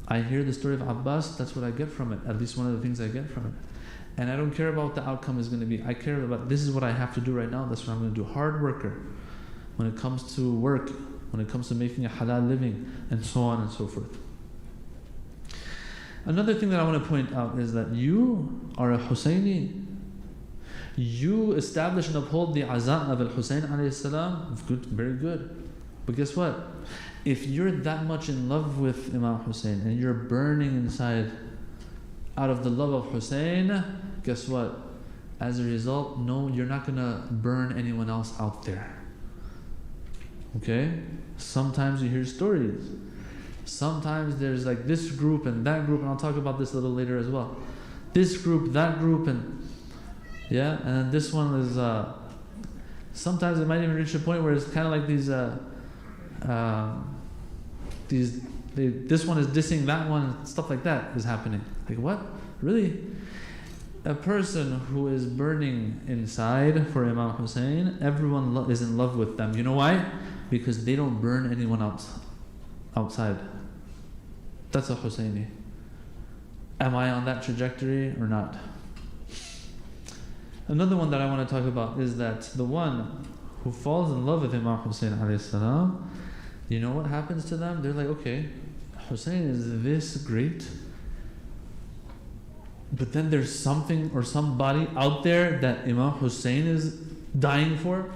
I hear the story of Abbas, that's what I get from it. At least one of the things I get from it. And I don't care about what the outcome is going to be. I care about, this is what I have to do right now, that's what I'm going to do. Hard worker. When it comes to work, when it comes to making a halal living, and so on and so forth. Another thing that I want to point out is that you are a Husayni. You establish and uphold the azan of al-Husayn alayhi salam. Good, very good. But guess what? If you're that much in love with Imam Hussein and you're burning inside out of the love of Hussein, guess what? As a result, no, you're not going to burn anyone else out there. Okay? Sometimes you hear stories. Sometimes there's like this group and that group, and I'll talk about this a little later as well. This group, that group, and then this one is, sometimes it might even reach a point where it's kind of like this one is dissing that one, stuff like that is happening. Like what? Really? A person who is burning inside for Imam Hussein, everyone is in love with them. You know why? Because they don't burn anyone outside. That's a Husayni. Am I on that trajectory or not? Another one that I want to talk about is that the one who falls in love with Imam Hussein alayhi salam, you know what happens to them? They're like, okay, Hussein is this great, but then there's something or somebody out there that Imam Hussein is dying for.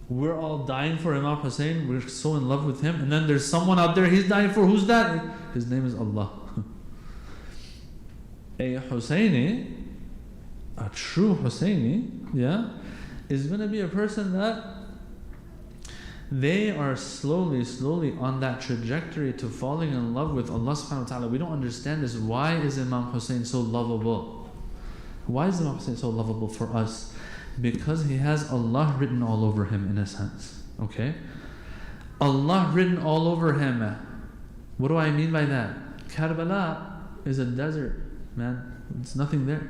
We're all dying for Imam Hussein. We're so in love with him. And then there's someone out there he's dying for. Who's that? His name is Allah. A Husayni, a true Husayni, is going to be a person that they are slowly on that trajectory to falling in love with Allah subhanahu wa ta'ala. We don't understand this. Why is Imam Hussein so lovable? Why is Imam Hussein so lovable for us? Because he has Allah written all over him, in a sense. Okay? Allah written all over him. What do I mean by that? Karbala is a desert, man. It's nothing there.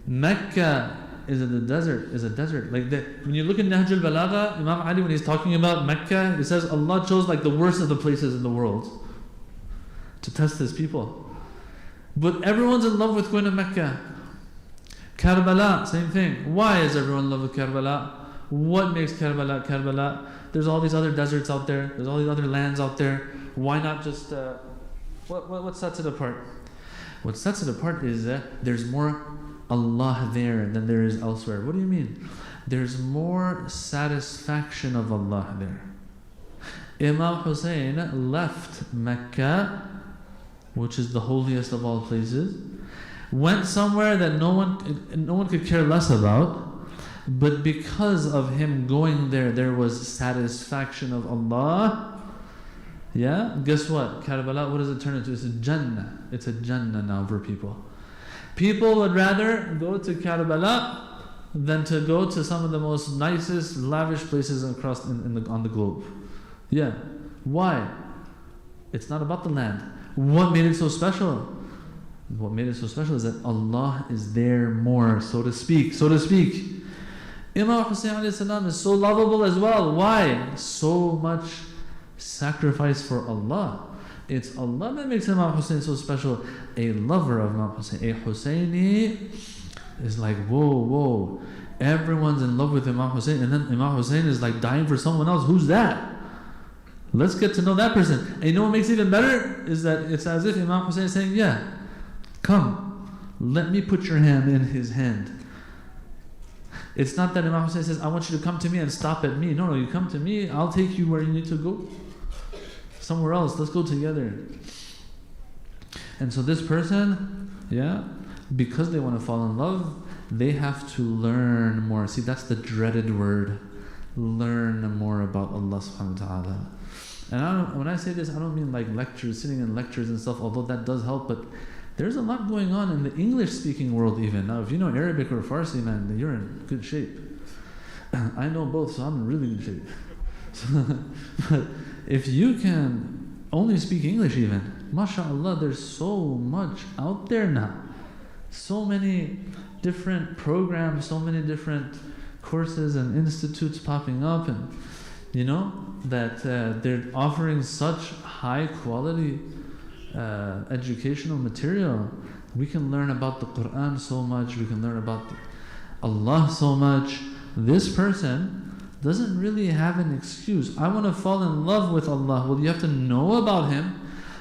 Mecca is a desert. Like when you look at Nahj al-Balagha, Imam Ali, when he's talking about Mecca, it says Allah chose like the worst of the places in the world to test his people. But everyone's in love with going to Mecca. Karbala, same thing. Why is everyone in love with Karbala? What makes Karbala Karbala? There's all these other deserts out there. There's all these other lands out there. Why not just... what sets it apart? What sets it apart is there's more Allah there than there is elsewhere. What do you mean? There's more satisfaction of Allah there. Imam Hussein left Mecca, which is the holiest of all places, went somewhere that no one could care less about, but because of him going there was satisfaction of Allah. Guess what? Karbala, what does it turn into? It's a Jannah. It's a Jannah now for people. People would rather go to Karbala than to go to some of the most nicest, lavish places across on the globe. Why? It's not about the land. What made it so special? What made it so special is that Allah is there more, so to speak. Imam Hussein alayhi salam is so lovable as well. Why? So much sacrifice for Allah. It's Allah that makes Imam Hussein so special. A lover of Imam Hussein, a Husseini, is like, whoa, everyone's in love with Imam Hussein, and then Imam Hussein is like dying for someone else. Who's that? Let's get to know that person. And you know what makes it even better? Is that it's as if Imam Hussein is saying, come, let me put your hand in his hand. It's not that Imam Hussein says, I want you to come to me and stop at me. No, you come to me, I'll take you where you need to go. Somewhere else, let's go together. And so this person, because they want to fall in love, they have to learn more. See, that's the dreaded word. Learn more about Allah subhanahu wa ta'ala. And when I say this, I don't mean like lectures, sitting in lectures and stuff, although that does help, but there's a lot going on in the English-speaking world even. Now, if you know Arabic or Farsi, man, then you're in good shape. I know both, so I'm in really good shape. But if you can only speak English even, mashallah, there's so much out there now. So many different programs, so many different courses and institutes popping up, and that they're offering such high quality educational material. We can learn about the Quran so much, we can learn about Allah so much. This person doesn't really have an excuse. I want to fall in love with Allah. Well, you have to know about Him.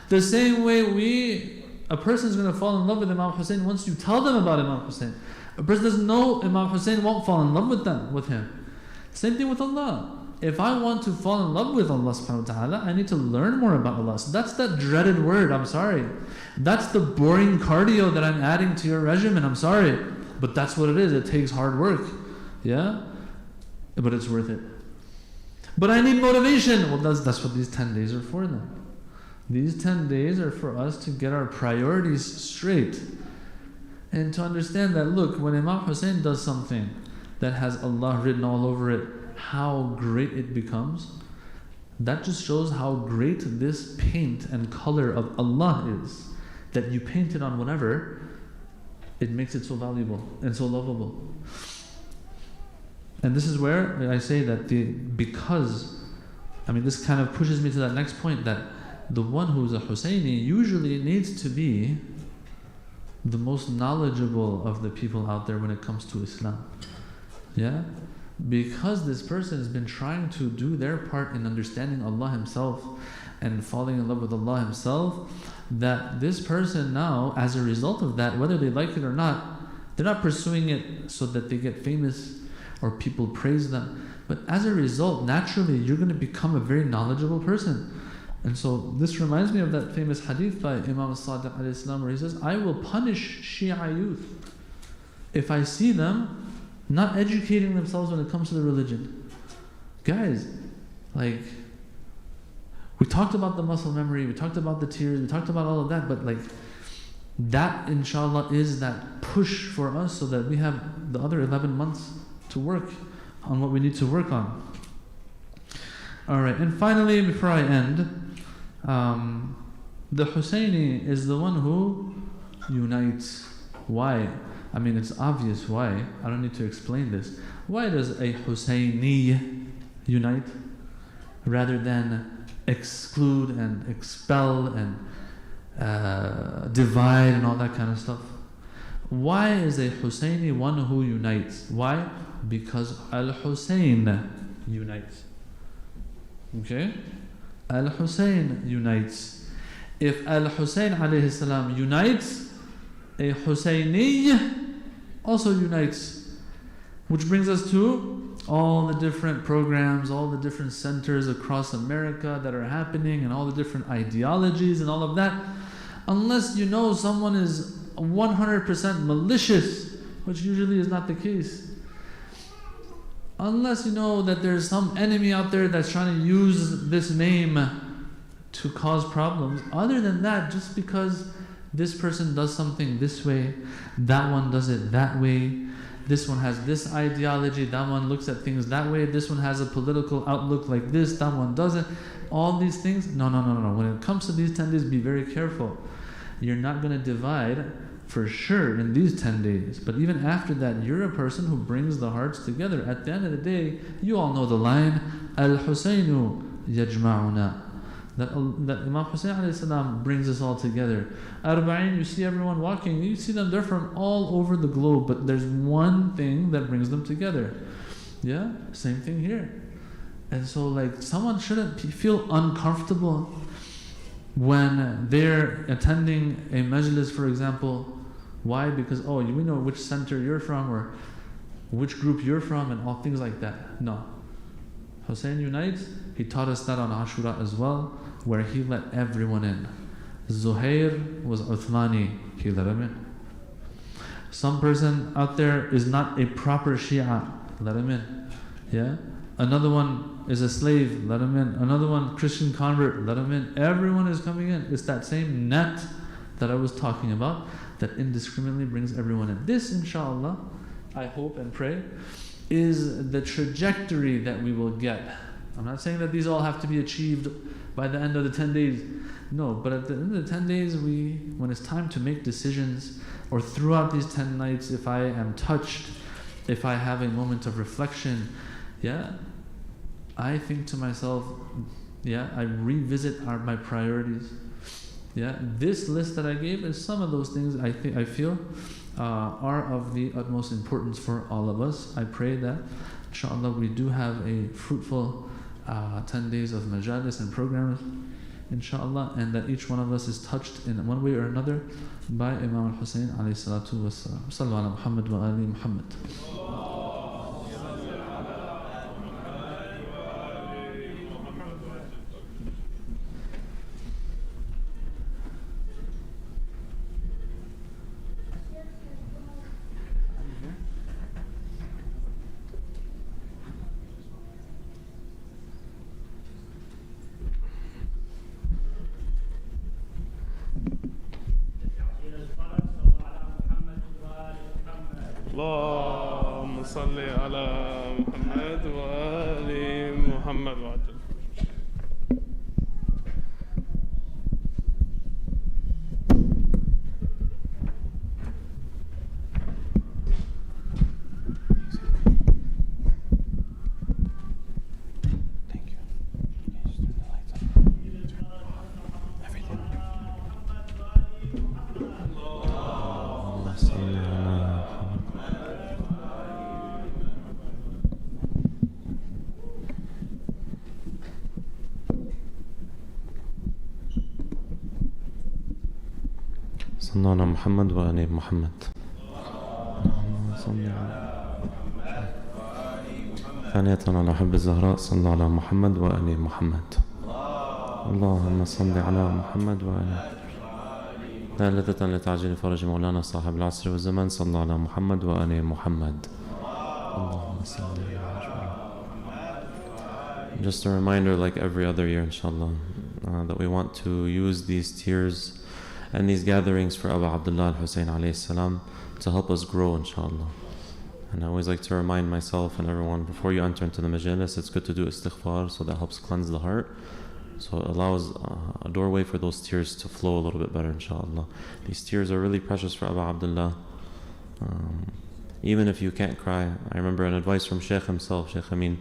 The same way a person is going to fall in love with Imam Hussein once you tell them about Imam Hussein. A person doesn't know Imam Hussein won't fall in love with him. Same thing with Allah. If I want to fall in love with Allah subhanahu wa ta'ala, I need to learn more about Allah. So that's that dreaded word, I'm sorry. That's the boring cardio that I'm adding to your regimen, I'm sorry. But that's what it is, it takes hard work. Yeah? But it's worth it. But I need motivation. Well, that's what these 10 days are for then. These 10 days are for us to get our priorities straight. And to understand that, look, when Imam Hussein does something that has Allah written all over it, how great it becomes, that just shows how great this paint and color of Allah is. That you paint it on whatever, it makes it so valuable and so lovable. And this is where I say that this kind of pushes me to that next point, that the one who's a Husseini usually needs to be the most knowledgeable of the people out there when it comes to Islam. Yeah? Because this person has been trying to do their part in understanding Allah Himself and falling in love with Allah Himself, that this person now, as a result of that, whether they like it or not, they're not pursuing it so that they get famous or people praise them. But as a result, naturally, you're going to become a very knowledgeable person. And so this reminds me of that famous hadith by Imam As-Sadiq alayhi salam, where he says, I will punish Shia youth if I see them not educating themselves when it comes to the religion. Guys, we talked about the muscle memory, we talked about the tears, we talked about all of that, but that inshallah is that push for us so that we have the other 11 months to work on what we need to work on. Alright, and finally, before I end, the Husseini is the one who unites. Why? It's obvious why. I don't need to explain this. Why does a Husseini unite rather than exclude and expel and divide and all that kind of stuff? Why is a Husseini one who unites? Why? Because Al-Hussein unites. Okay? Al-Hussein unites. If Al-Hussein alayhi salam unites, a Husseini also unites. Which brings us to all the different programs, all the different centers across America that are happening, and all the different ideologies and all of that. Unless you know someone is 100% malicious, which usually is not the case. Unless you know that there's some enemy out there that's trying to use this name to cause problems. Other than that, just because this person does something this way, that one does it that way, this one has this ideology, that one looks at things that way, this one has a political outlook like this, that one doesn't. All these things, no. When it comes to these 10 days, be very careful. You're not going to divide for sure in these 10 days. But even after that, you're a person who brings the hearts together. At the end of the day, you all know the line, Al-Husaynu yajma'una. That Imam Hussein alayhi salam brings us all together. Arba'in, you see everyone walking, you see them, they're from all over the globe, but there's one thing that brings them together. Yeah? Same thing here. And so someone shouldn't feel uncomfortable when they're attending a majlis, for example. Why? Because, we know which center you're from or which group you're from and all things like that. No. Hussein unites. He taught us that on Ashura as well, where he let everyone in. Zuhair was Uthmani, he let him in. Some person out there is not a proper Shia, let him in. Yeah? Another one is a slave, let him in. Another one, Christian convert, let him in. Everyone is coming in. It's that same net that I was talking about that indiscriminately brings everyone in. This, inshallah, I hope and pray, is the trajectory that we will get. I'm not saying that these all have to be achieved by the end of the 10 days. No, but at the end of the 10 days, when it's time to make decisions, or throughout these 10 nights, if I am touched, if I have a moment of reflection, I think to myself, I revisit my priorities. This list that I gave is some of those things I feel are of the utmost importance for all of us. I pray that, inshallah, we do have a fruitful 10 days of majalis and programs, inshallah, and that each one of us is touched in one way or another by Imam al-Hussein alayhi salatu wassalam. Sallu ala Muhammad wa ali Muhammad. اللهم صل على محمد وآل محمد وعجل. صلى على محمد وآل محمد. ثانية على حب الزهراء صلى على محمد وآل محمد. اللهم صل على محمد وآل. ثالثة لتعجيل فرج مولانا صاحب العصر والزمان صلى على محمد وآل محمد. اللهم صل على محمد. Just a reminder, like every other year, inshallah, that we want to use these tears and these gatherings for Abu Abdullah al-Hussein alayhi salam to help us grow, inshallah. And I always like to remind myself and everyone, before you enter into the majalis, it's good to do istighfar, so that helps cleanse the heart. So it allows a doorway for those tears to flow a little bit better, inshallah. These tears are really precious for Abu Abdullah. Even if you can't cry, I remember an advice from Sheikh himself, Sheikh Amin.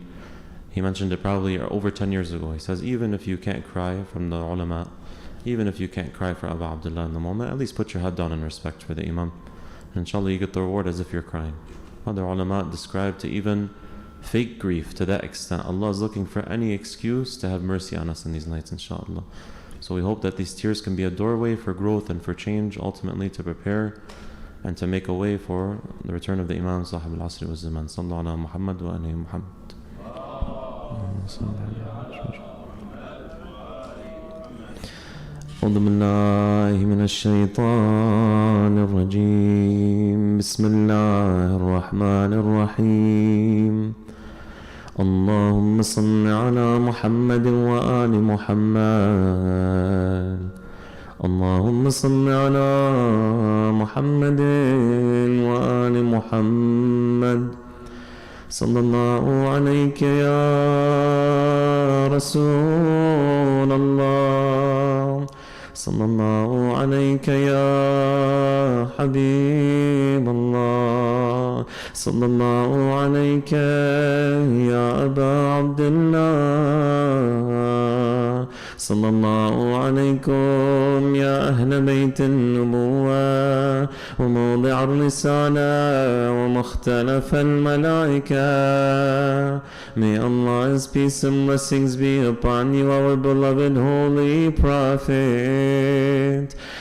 He mentioned it probably over 10 years ago. He says, even if you can't cry from the ulama, even if you can't cry for Abu Abdullah in the moment, at least put your head down in respect for the Imam. And inshallah, you get the reward as if you're crying. Other ulama describe to even fake grief to that extent. Allah is looking for any excuse to have mercy on us in these nights, inshallah. So we hope that these tears can be a doorway for growth and for change, ultimately to prepare and to make a way for the return of the Imam Sahib al-Asri wa Zaman. Sallu ala Muhammad wa ali Muhammad. أعوذ بالله من الشيطان الرجيم. بسم الله الرحمن الرحيم. اللهم صل على محمد وآل محمد. اللهم صل على محمد وآل محمد. صلى الله عليك يا رسول الله. صلى الله عليك يا حبيب الله. صلى الله عليك يا أبا عبد الله. صلى الله عليكم يا أهل بيت النبوة وموضع الرسالة ومختلف الملائكة. May Allah's peace and blessings be upon you, our beloved Holy Prophet,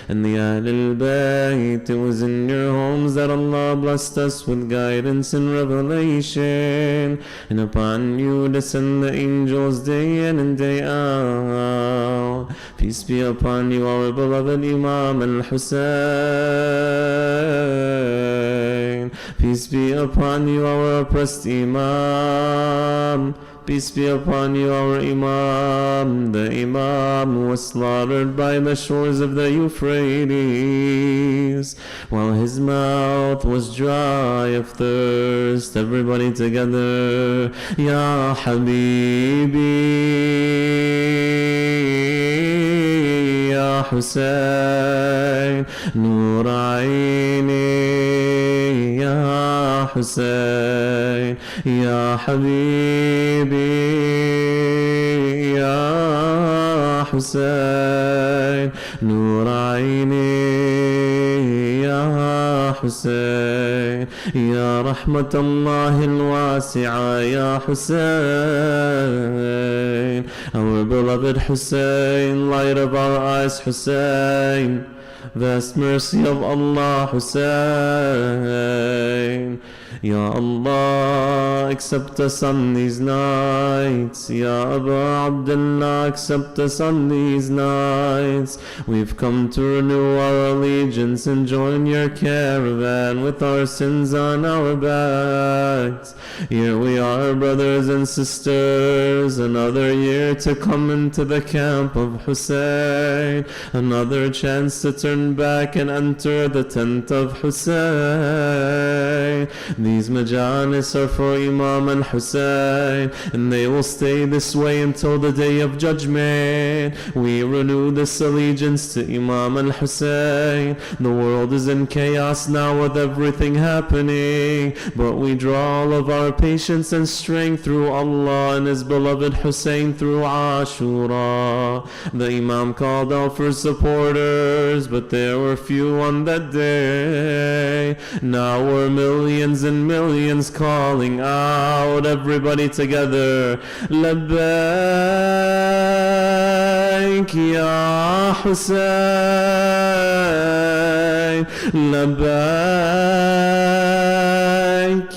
and the Ahlul Bayt. It was in your homes that Allah blessed us with guidance and revelation, and upon you descend the angels day in and day out. Peace be upon you, our beloved Imam al-Hussein. Peace be upon you, our oppressed Imam Peace be upon you, our Imam. The Imam was slaughtered by the shores of the Euphrates, while his mouth was dry of thirst. Everybody together. Ya Habibi, Ya Hussein, Nur Aini, Ya Hussein, Ya Habibi, Ya Hussein, Nur Aini, Ya Hussein, Ya Rahmat Allah al-Wasi'a, Ya Hussein, our beloved Hussein, light of our eyes, Hussein, vast mercy of Allah, Hussein. Ya Allah, accept us on these nights. Ya Abu Abdullah, accept us on these nights. We've come to renew our allegiance and join your caravan with our sins on our backs. Here we are, brothers and sisters, another year to come into the camp of Hussein, another chance to turn back and enter the tent of Hussein. These majalis are for Imam al-Hussein, and they will stay this way until the day of judgment. We renew this allegiance to Imam al-Hussein. The world is in chaos now with everything happening, but we draw all of our patience and strength through Allah and His beloved Hussein through Ashura. The Imam called out for supporters, but there were few on that day. Now we're millions and millions calling out, everybody together. Labbaik Ya Hussein, Labbaik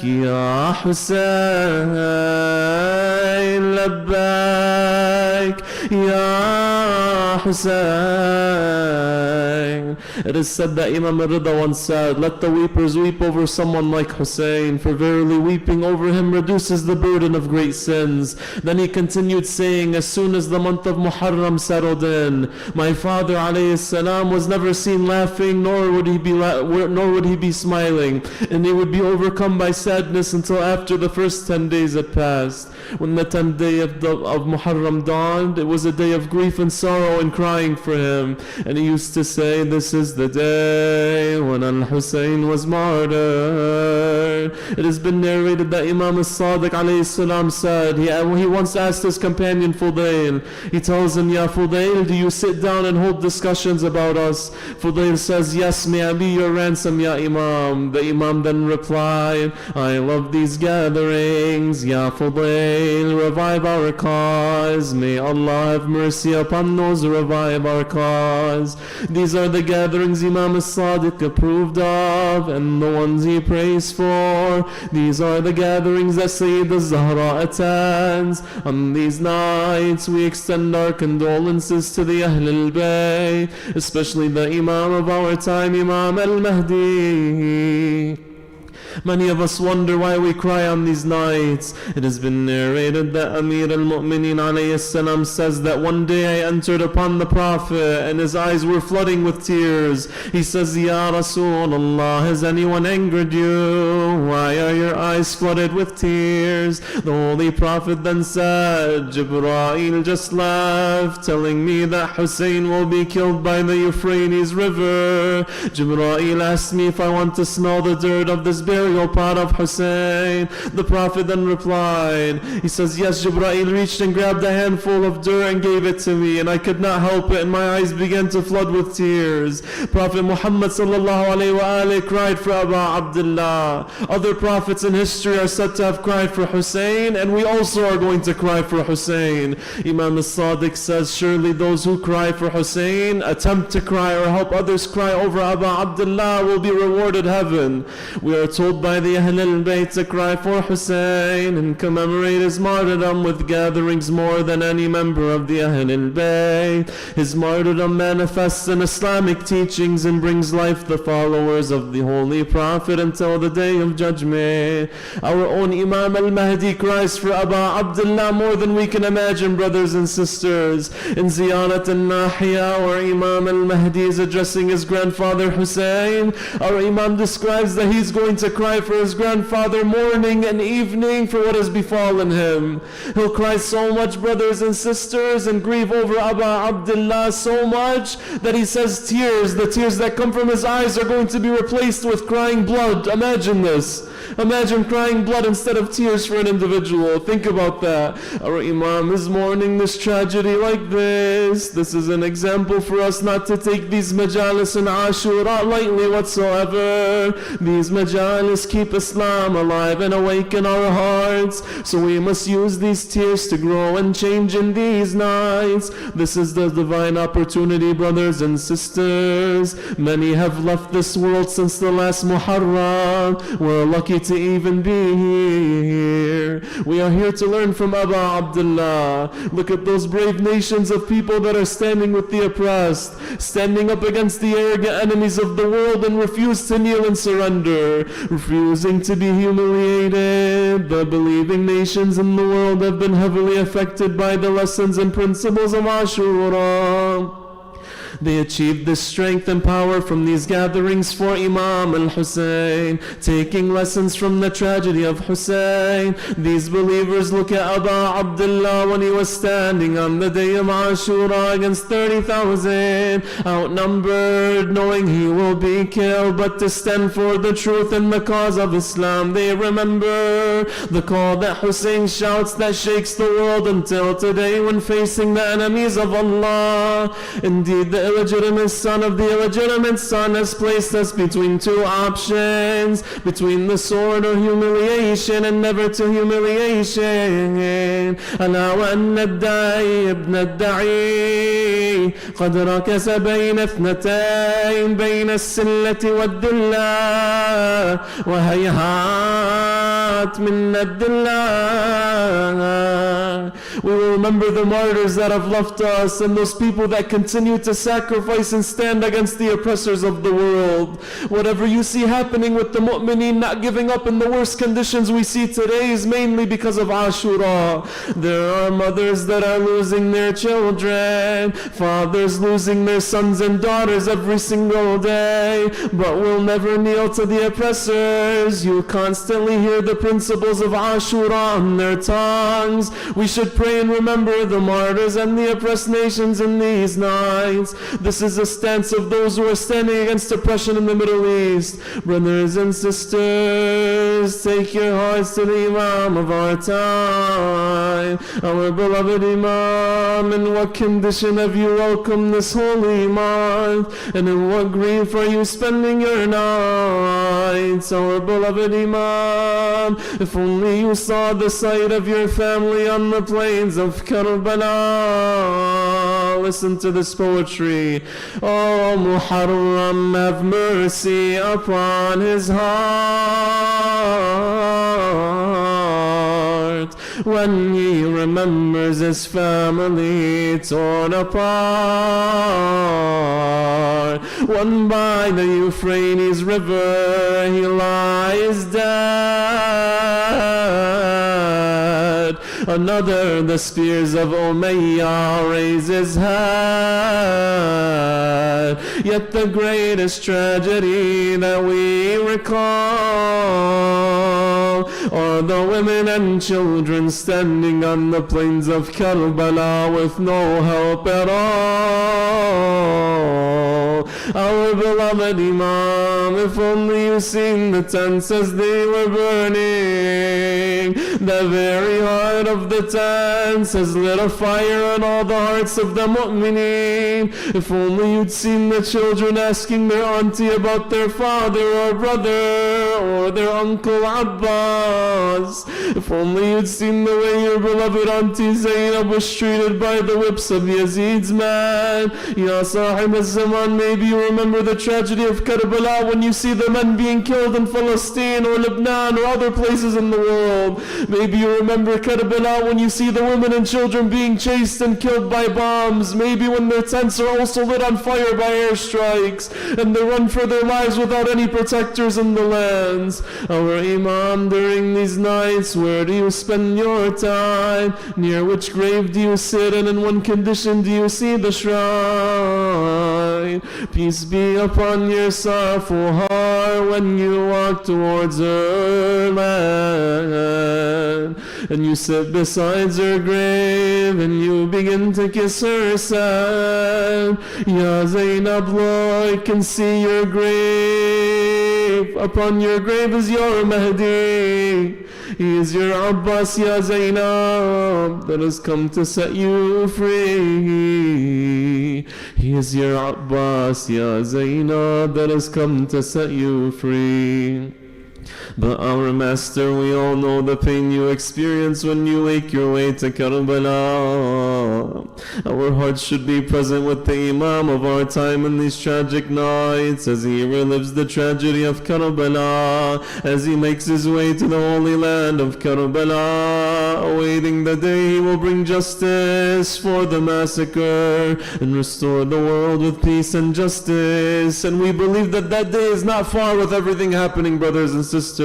Ya Hussein, Labbaik Ya Hussein. It is said that Imam al-Rida once said, let the weepers weep over someone like Hussein, for verily weeping over him reduces the burden of great sins. Then he continued saying, as soon as the month of Muharram settled in, my father alayhi salam was never seen laughing, nor would he be smiling, and he would be overcome by sadness until after the first 10 days had passed. When the 10th day of Muharram dawned, it was a day of grief and sorrow and crying for him, and he used to say, this is the day when Al-Hussein was martyred. It has been narrated that Imam al-Sadiq alayhi salam said, he once asked his companion Fudail, he tells him, Ya Fudail, do you sit down and hold discussions about us? Fudail says, yes, may I be your ransom, Ya Imam. The Imam then replied, I love these gatherings, Ya Fudail, revive our cause. May Allah have mercy upon those who revive our cause. These are the gatherings Imam al-Sadiq approved of, and the ones he prays for. These are the gatherings that Sayyid al-Zahra attends. On these nights we extend our condolences to the Ahl al-Bayt, especially the Imam of our time, Imam al-Mahdi. Many of us wonder why we cry on these nights. It has been narrated that Amir al-Mu'mineen alayhi salam says that one day I entered upon the Prophet and his eyes were flooding with tears. He says, Ya Rasulullah, has anyone angered you? Why are your eyes flooded with tears? The Holy Prophet then said, Jibreel just left, telling me that Hussein will be killed by the Euphrates River. Jibreel asked me if I want to smell the dirt of this burial part of Hussein. The Prophet then replied, he says, yes, Jibreel reached and grabbed a handful of dirt and gave it to me, and I could not help it, and my eyes began to flood with tears. Prophet Muhammad sallallahu alayhi wa alayhi cried for Abu Abdullah. Other prophets in history are said to have cried for Hussein, and we also are going to cry for Hussein. Imam al-Sadiq says, surely those who cry for Hussein, attempt to cry or help others cry over Abu Abdullah will be rewarded heaven. We are told told by the Ahl al-Bayt to cry for Hussein and commemorate his martyrdom with gatherings more than any member of the Ahl al-Bayt. His martyrdom manifests in Islamic teachings and brings life the followers of the Holy Prophet until the Day of Judgment. Our own Imam al-Mahdi cries for Aba Abdullah more than we can imagine, brothers and sisters. In Ziyarat al-Nahiya, our Imam al-Mahdi is addressing his grandfather Hussein. Our Imam describes that he's going to cry for his grandfather morning and evening for what has befallen him. He'll cry so much, brothers and sisters, and grieve over Aba Abdullah so much that he says tears, the tears that come from his eyes are going to be replaced with crying blood. Imagine this. Imagine crying blood instead of tears for an individual. Think about that. Our Imam is mourning this tragedy like this. This is an example for us not to take these majalis and Ashura lightly whatsoever. These majalis keep Islam alive and awake in our hearts. So we must use these tears to grow and change in these nights. This is the divine opportunity, brothers and sisters. Many have left this world since the last Muharram. We're lucky to even be here. We are here to learn from Aba Abdullah. Look at those brave nations of people that are standing with the oppressed, standing up against the arrogant enemies of the world and refuse to kneel and surrender, refusing to be humiliated. The believing nations in the world have been heavily affected by the lessons and principles of Ashura. They achieved this strength and power from these gatherings for Imam al-Hussein, taking lessons from the tragedy of Hussein. These believers look at Aba Abdullah when he was standing on the day of Ashura against 30,000, outnumbered, knowing he will be killed, but to stand for the truth and the cause of Islam. They remember the call that Hussein shouts that shakes the world until today when facing the enemies of Allah. Indeed, the illegitimate son of the illegitimate son has placed us between two options, between the sword or humiliation and never to humiliation. ألا وأن الداعي ابن الداعي قد ركس بين اثنتين بين السلة والدلة وهيهات من الدلة. We will remember the martyrs that have left us and those people that continue to sacrifice and stand against the oppressors of the world. Whatever you see happening with the mu'mineen not giving up in the worst conditions we see today is mainly because of Ashura. There are mothers that are losing their children, fathers losing their sons and daughters every single day, but will never kneel to the oppressors. You constantly hear the principles of Ashura on their tongues. We should pray and remember the martyrs and the oppressed nations in these nights. This is a stance of those who are standing against oppression in the Middle East. Brothers and sisters, take your hearts to the Imam of our time, our beloved Imam. In what condition have you welcomed this holy month, and in what grief are you spending your nights, our beloved Imam? If only you saw the sight of your family on the plains of Karbala. Listen to this poetry. Oh Muharram, have mercy upon his heart when he remembers his family torn apart. One by the Euphrates River he lies dead, another the spears of Umayyah raise his head. Yet the greatest tragedy that we recall are the women and children standing on the plains of Karbala with no help at all. Our beloved Imam, if only you seen the tents as they were burning. The very heart of the tents has lit a fire in all the hearts of the mu'mineen. If only you'd seen the children asking their auntie about their father or brother. or their uncle Abbas. If only you'd seen the way your beloved Auntie Zainab was treated by the whips of Yazid's man. Ya Sahib al-Zaman, maybe you remember the tragedy of Karbala when you see the men being killed in Palestine or Lebanon or other places in the world. Maybe you remember Karbala when you see the women and children being chased and killed by bombs. Maybe when their tents are also lit on fire by airstrikes and they run for their lives without any protectors in the lands. Our Imam, during these nights, where do you spend your time? Near which grave do you sit, and in what condition do you see the shrine? Peace be upon your sorrowful heart when you walk towards her land, and you sit beside her grave and you begin to kiss her sand. Ya Zainab, I can see your grave. Upon your grave is your Mahdi. He is your Abbas, Ya Zainab, that has come to set you free. He is your Abbas, Ya Zainab, that has come to set you free. But our master, we all know the pain you experience when you make your way to Karbala. Our hearts should be present with the Imam of our time in these tragic nights as he relives the tragedy of Karbala, as he makes his way to the holy land of Karbala, awaiting the day he will bring justice for the massacre and restore the world with peace and justice. And we believe that that day is not far with everything happening, brothers and sisters.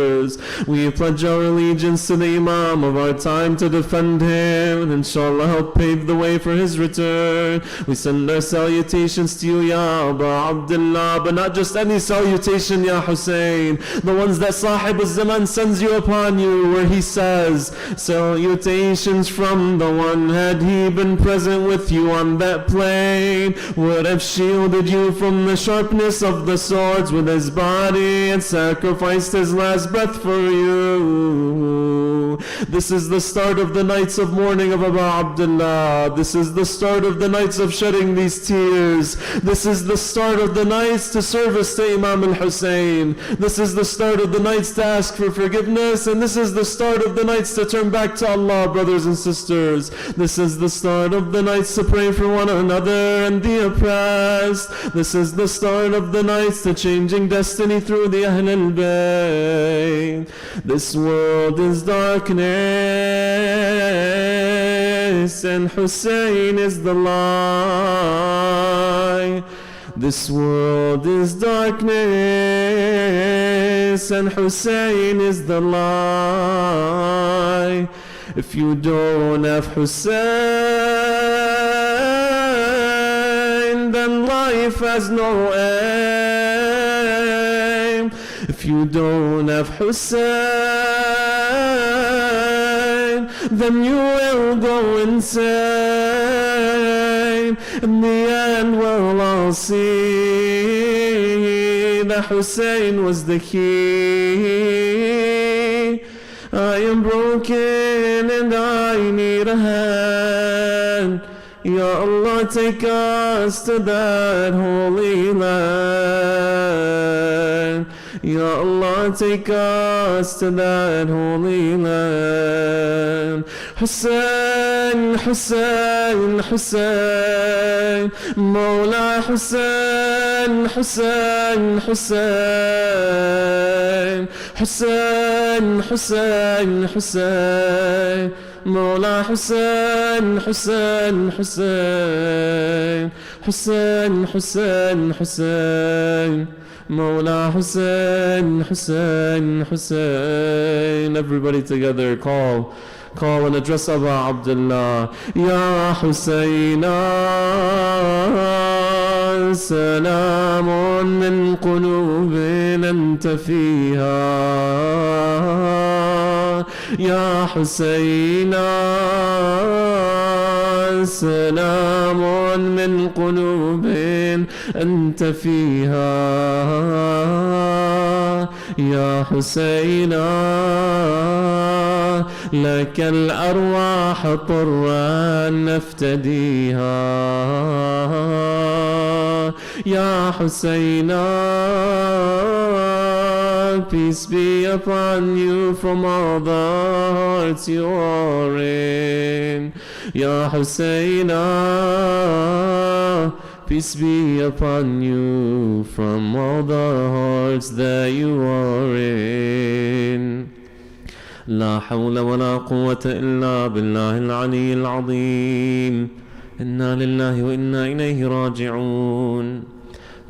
We pledge our allegiance to the Imam of our time to defend him and inshallah help pave the way for his return. We send our salutations to you, Ya Aba Abdullah, but not just any salutation, Ya Hussein, the ones that Sahib al-Zaman sends you upon you, where he says, salutations from the one, had he been present with you on that plain, would have shielded you from the sharpness of the swords with his body and sacrificed his last breath for you. This is the start of the nights of mourning of Abu Abdullah. This is the start of the nights of shedding these tears. This is the start of the nights to service to Imam al-Hussein. This is the start of the nights to ask for forgiveness, and this is the start of the nights to turn back to Allah, brothers and sisters. This is the start of the nights to pray for one another and the oppressed. This is the start of the nights to changing destiny through the Ahl al-Bayt. This world is darkness and Hussein is the light. This world is darkness and Hussein is the light. If you don't have Hussein, then life has no aim. If you don't have Hussein, then you will go insane. In the end we'll all see that Hussein was the key. I am broken and I need a hand. Ya Allah, take us to that holy land. Ya Allah, take us to that holy land. Hussein, Hussein, Hussein, Mawla Hussein, Hussein, Hussein, Hussein, Hussein, Hussein, Mawla Hussein, Hussein, Hussein, Hussein, Hussein, Hussein, Mawla Hussein, Hussein, Hussein. Everybody together, call and address Abu Abdullah. Ya Husayna, salamun min qulubin anta fiha. Ya Husayna, salamun min qulubin anta fiha. يا حسين لك الأرواح طرا نفتديها يا حسين peace be upon you from all the hearts you are in يا حسين peace be upon you from all the hearts that you are in لا حول ولا قوة إلا بالله العلي العظيم إنا لله وإنا إليه راجعون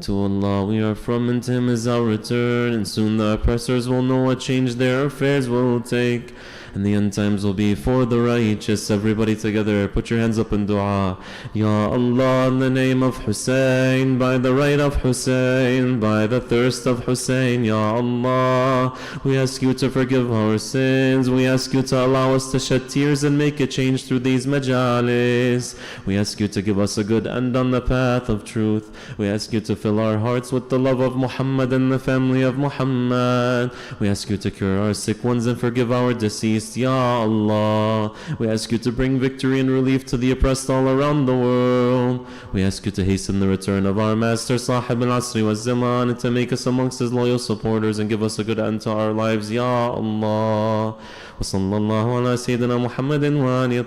To Allah we are from and to Him is our return and soon the oppressors will know what change their affairs will take and the end times will be for the righteous. Everybody together, put your hands up in dua. Ya Allah, in the name of Hussein, by the right of Hussein, by the thirst of Hussein, Ya Allah, we ask you to forgive our sins. We ask you to allow us to shed tears and make a change through these majalis. We ask you to give us a good end on the path of truth. We ask you to fill our hearts with the love of Muhammad and the family of Muhammad. We ask you to cure our sick ones and forgive our deceased. Ya Allah, we ask you to bring victory and relief to the oppressed all around the world. We ask you to hasten the return of our Master Sahib al-Asri wa Zaman and to make us amongst his loyal supporters and give us a good end to our lives. Ya Allah. وصلى الله على سيدنا محمد وآله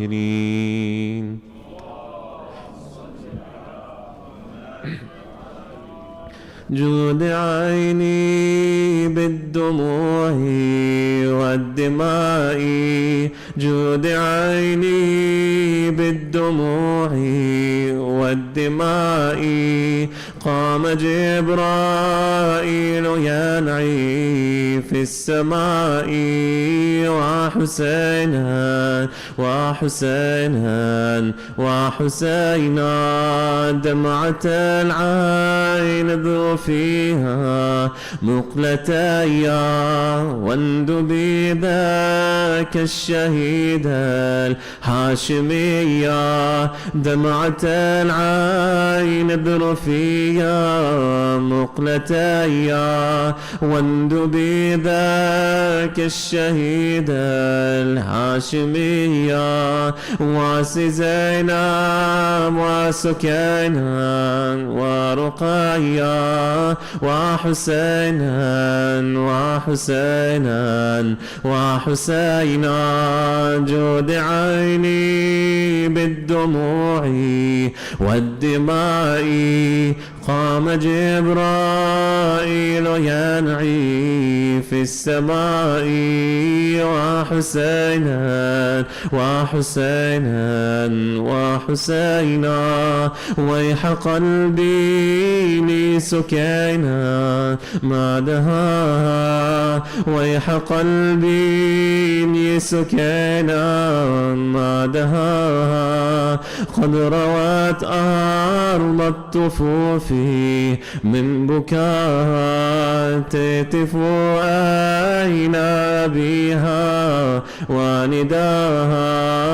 الطاهرين. جود عيني بالدموع والدماء جود عيني بالدموع والدماء قام جبرائيل ينعي في السماء وحسينا وحسينا وحسينا دمعة العين ذو فيها مقلتايا واندبي ذاك الشهيد الهاشمية دمعة العين ذو فيها مقلتايا واندبي ذاك الشهيد الهاشمية واسي زينب وسكينة ورقيا وحسينا وحسينا وحسينا جود عيني بالدموع والدماء قام جبرائيل ينعي في السماء وحسينا وحسينا وحسينا ويح قلبي لي سكينا ما دهاها ويح قلبي لي سكينا ما دهاها قد روت أرض الطفوف من بكاء تهتف أين أبيها ونداها